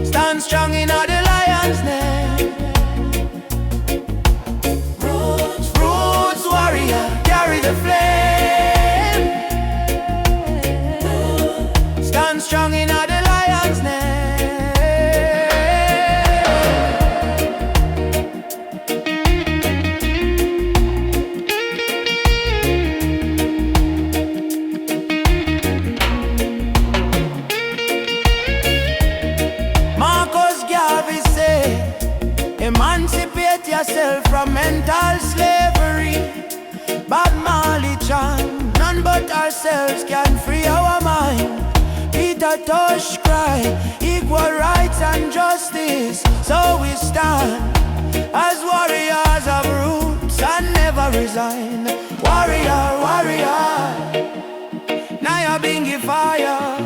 Stand strong in the lion's name. Roots, roots warrior carry the flame. Stand strong in the lion's name. Emancipate yourself from mental slavery. Bob Marley chant, none but ourselves can free our mind. Peter Tosh cry, equal rights and justice. So we stand as warriors of roots and never resign. Warrior, warrior, now you're being fire.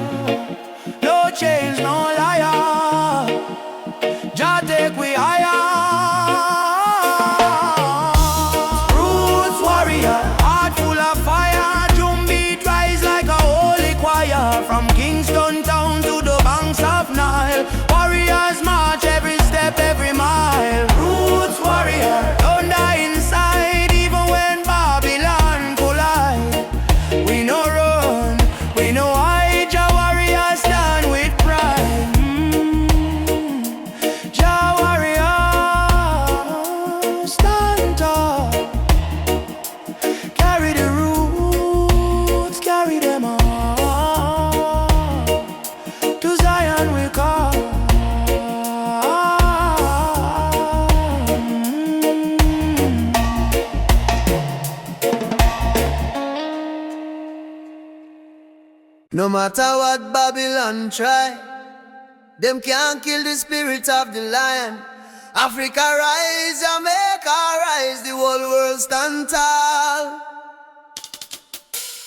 No chains, no liar. Jah take we higher. Roots warrior, heart full of fire. Drum beat rise like a holy choir. From Kingston town to the banks of Nile, warriors march every step, every mile. Roots warrior, don't die inside, even when Babylon collide. We no run, we no hide. Jah warriors stand with pride. No matter what Babylon try, them can't kill the spirit of the lion. Africa rise, Jamaica rise, the whole world stand tall.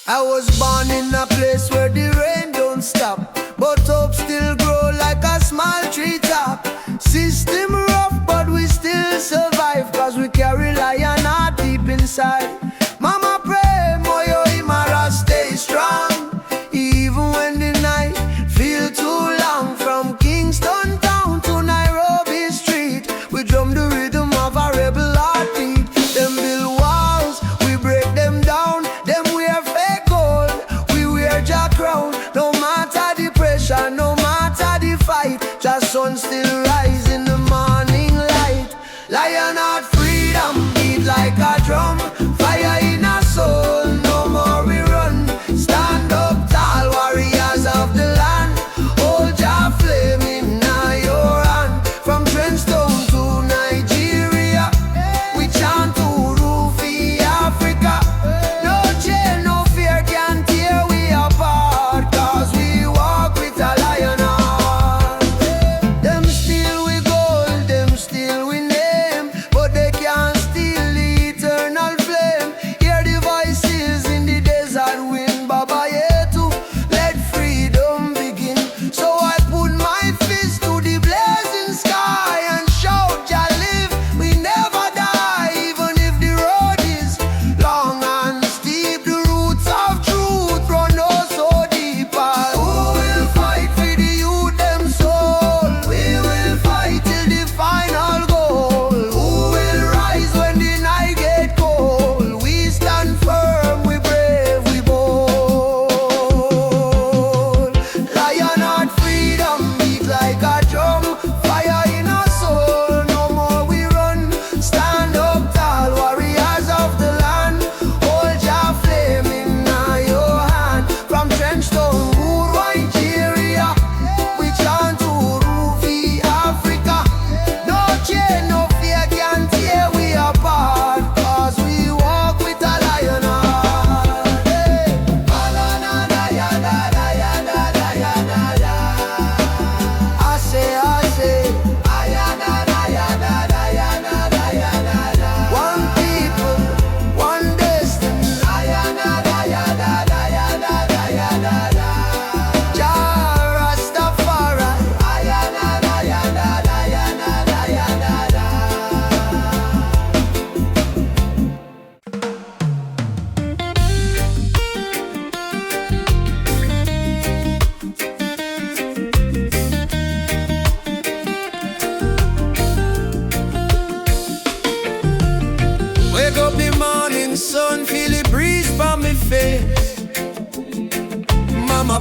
I was born in a place where the rain don't stop, but hope still grow like a small tree top. System rough, but we still survive, cause we carry lion heart deep inside. Mama pray, moyo imara stay strong. Even when the night feel too long, from Kingston town to Nairobi street, we drum the rhythm of a rebel heartbeat. Them build walls, we break them down. Them wear fake gold, we wear Jah crown. No matter the pressure, no matter the fight, Jah sun still rise in the morning light. Lion heart freedom beat like a drum. Fire in our soul, no more we run. Stand up tall, warriors of the land. Hold Jah flame in your hand. From Trenchtown to Nigeria, we chant to Rufi Africa. No chain, no fear can tear we apart, cause we walk with a lion heart. Them steal we gold, them steal we name, but they can't steal the eternal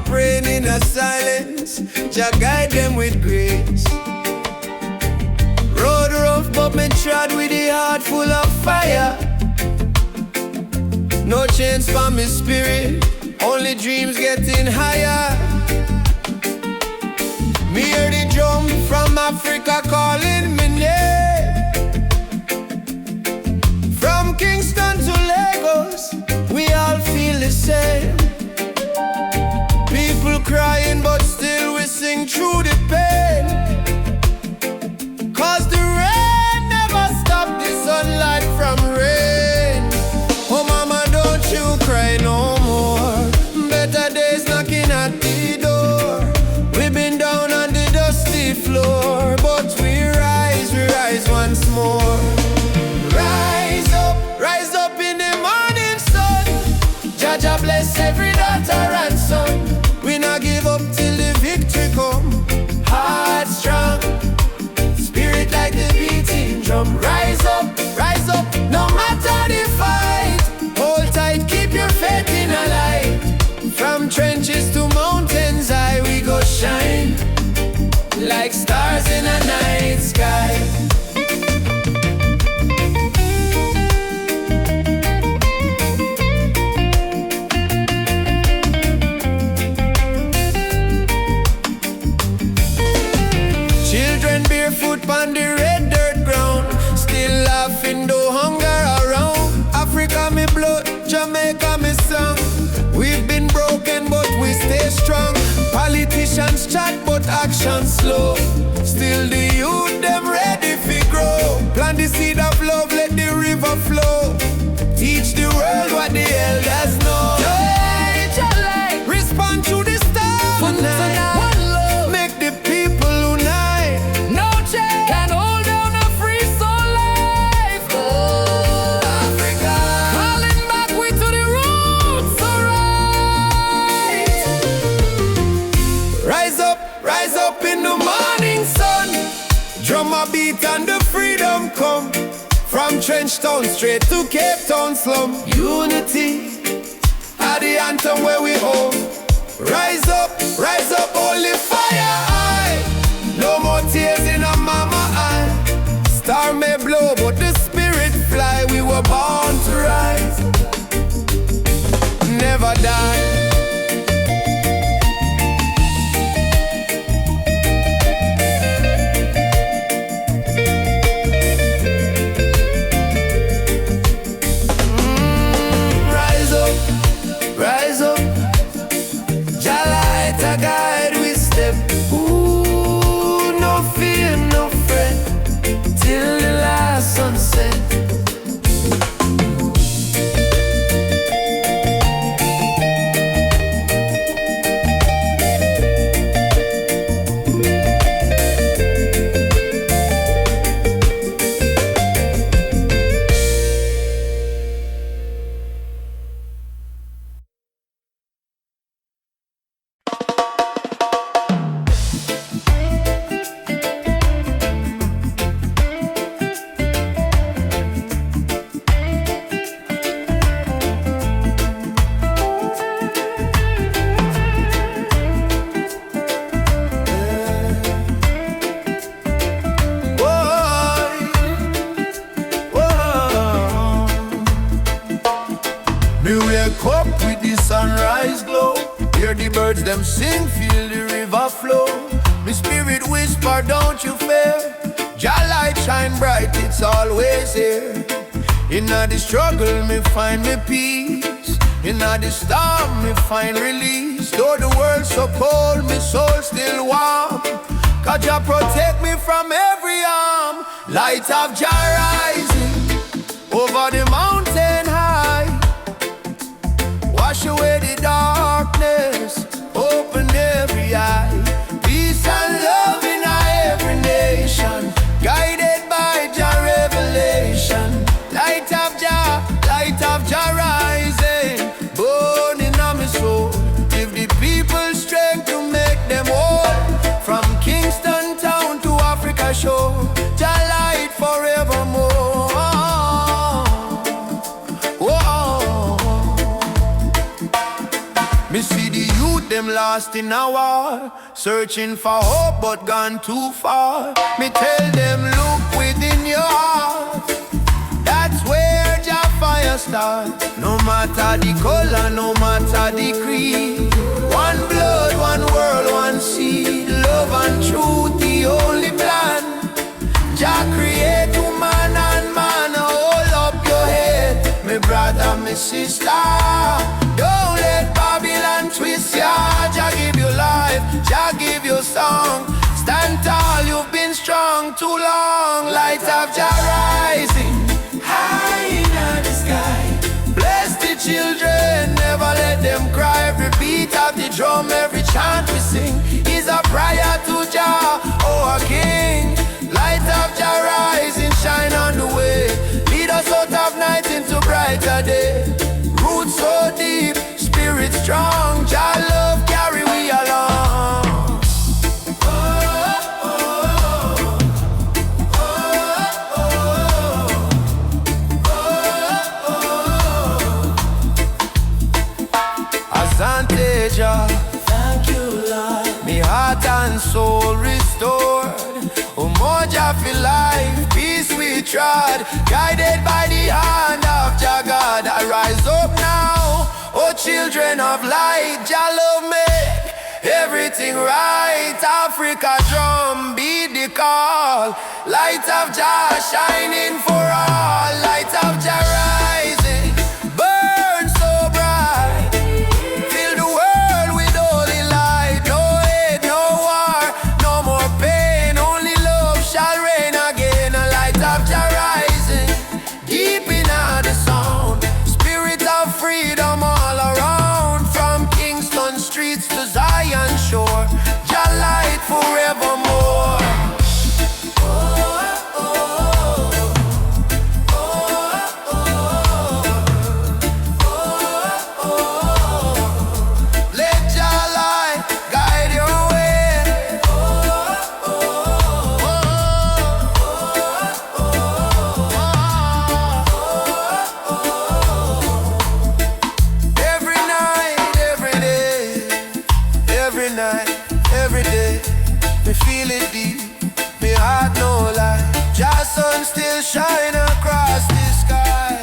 praying in a silence. Jah guide them with grace. Road rough, but me trod with a heart full of fire. No chains for me spirit, only dreams getting higher. Me hear the drum from Africa calling me name. From Kingston to Lagos, we all feel the same. People crying, but still we sing through the pain. Cause the rain never stopped the sunlight from rain. Oh mama, don't you cry no more. Better days knocking at the door. We've been down on the dusty floor, but we rise once more. Rise up in the morning sun. Jah Jah bless every daughter and son. We not give up till the victory come. Heart strong, spirit like the beating drum. Rise up, no matter the fight. Hold tight, keep your faith in a light. From trenches to mountains high, we go shine like stars in a night sky. Children barefoot on the red dirt ground, still laughing though hunger around. Africa me blood, Jamaica me song. We've been broken but we stay strong. Politicians chat but action slow. Still the youth them ready fi grow. Plant the seed of love, let the river flow. Teach the world what the elders know. Respond to the star tonight. One love, make the people unite. No change can hold down a free soul life. Oh, Africa, calling back we to the roots, alright. Rise up in the morning sun. Drum a beat and the freedom come. From Trench Town straight to Cape Town slum. Unity are the anthem where we home. Rise up, holy fire high. No more tears in a mama eye. Star may blow, but the spirit fly. We were born to rise, never die. Rise up, Jah light a guide we step. Ooh, no fear, no fret, till the last sunset. Up with the sunrise glow, hear the birds them sing, feel the river flow. My spirit whisper, don't you fear. Jah light shine bright, it's always here. In the struggle, me find me peace. In the storm, me find release. Though the world's so cold, my soul still warm. God, Jah protect me from every harm. Light of Jah rising over the mountain high. Wash away the darkness, open every eye. Peace and love in every nation, guided by Jah revelation. Light of Jah rising, born in my soul. Give the people strength to make them whole. From Kingston town to Africa shore, Jah light forevermore. Me see the youth them them lost in a war, searching for hope but gone too far. Me tell them look within your heart, that's where your fire starts. No matter the color, no matter the creed, one blood, one world, one seed. Love and truth, the only plan. Jah create woman and man. Hold up your head, me brother, me sister. Don't let Babylon twist ya. Jah give you life, Jah give you song. Stand tall, you've been strong too long. Light of Jah rising high in the sky. Bless the children, never let them cry. Every beat of the drum, every chant we sing is a prayer to Jah, oh our King. Light of Jah rising, shine on the way. Lead us out of night into brighter day. Roots so deep, spirit strong. Jah love carry we along. Thank you, Lord. Me heart and soul restored. Oh, more Jah for life, peace we trod. Guided by the hand of Jah God. I rise up now, oh children of light. Jah love make everything right. Africa drum beat the call. Light of Jah shining for all. Light of Jah rising, burn so bright. Fill the world with holy light. No hate, no war, no more pain. Only love shall reign again. A light of Jah rising, deep in the sound. Spirit of freedom all around. From Kingston streets to Zion shore. Jah light forevermore. Sun still shine across the sky.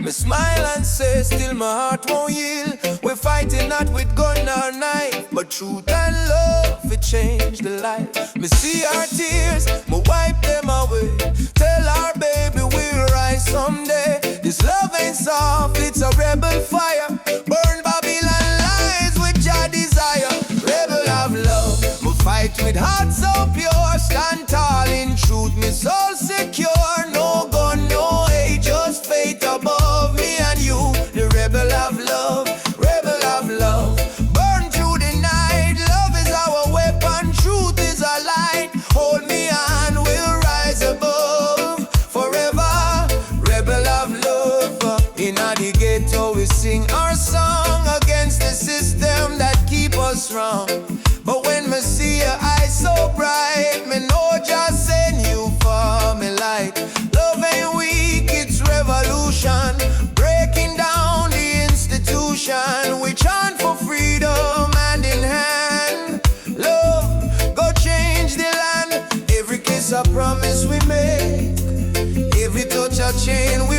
Smile and say, still my heart won't yield. We're fighting not with gun or knife, but truth and love, it changed the life. Me see our tears, me wipe them away. Tell our baby we'll rise someday. This love ain't soft, it's a rebel fire. Burn Babylon lies with your desire. Rebel of love, me fight with heart so pure. Stand tall in truth, me soul secure. No gun, no hate, just faith above me and you. The rebel of love, rebel of love. Burn through the night, love is our weapon, truth is our light. Hold me and we'll rise above forever. Rebel of love. In the ghetto we sing our song against the system that keep us wrong. But when me see your eyes so bright, me know just send you for me light. Love ain't weak, it's revolution. Breaking down the institution. We chant for freedom hand in hand. Love, go change the land. Every kiss a promise we make. Every touch a chain we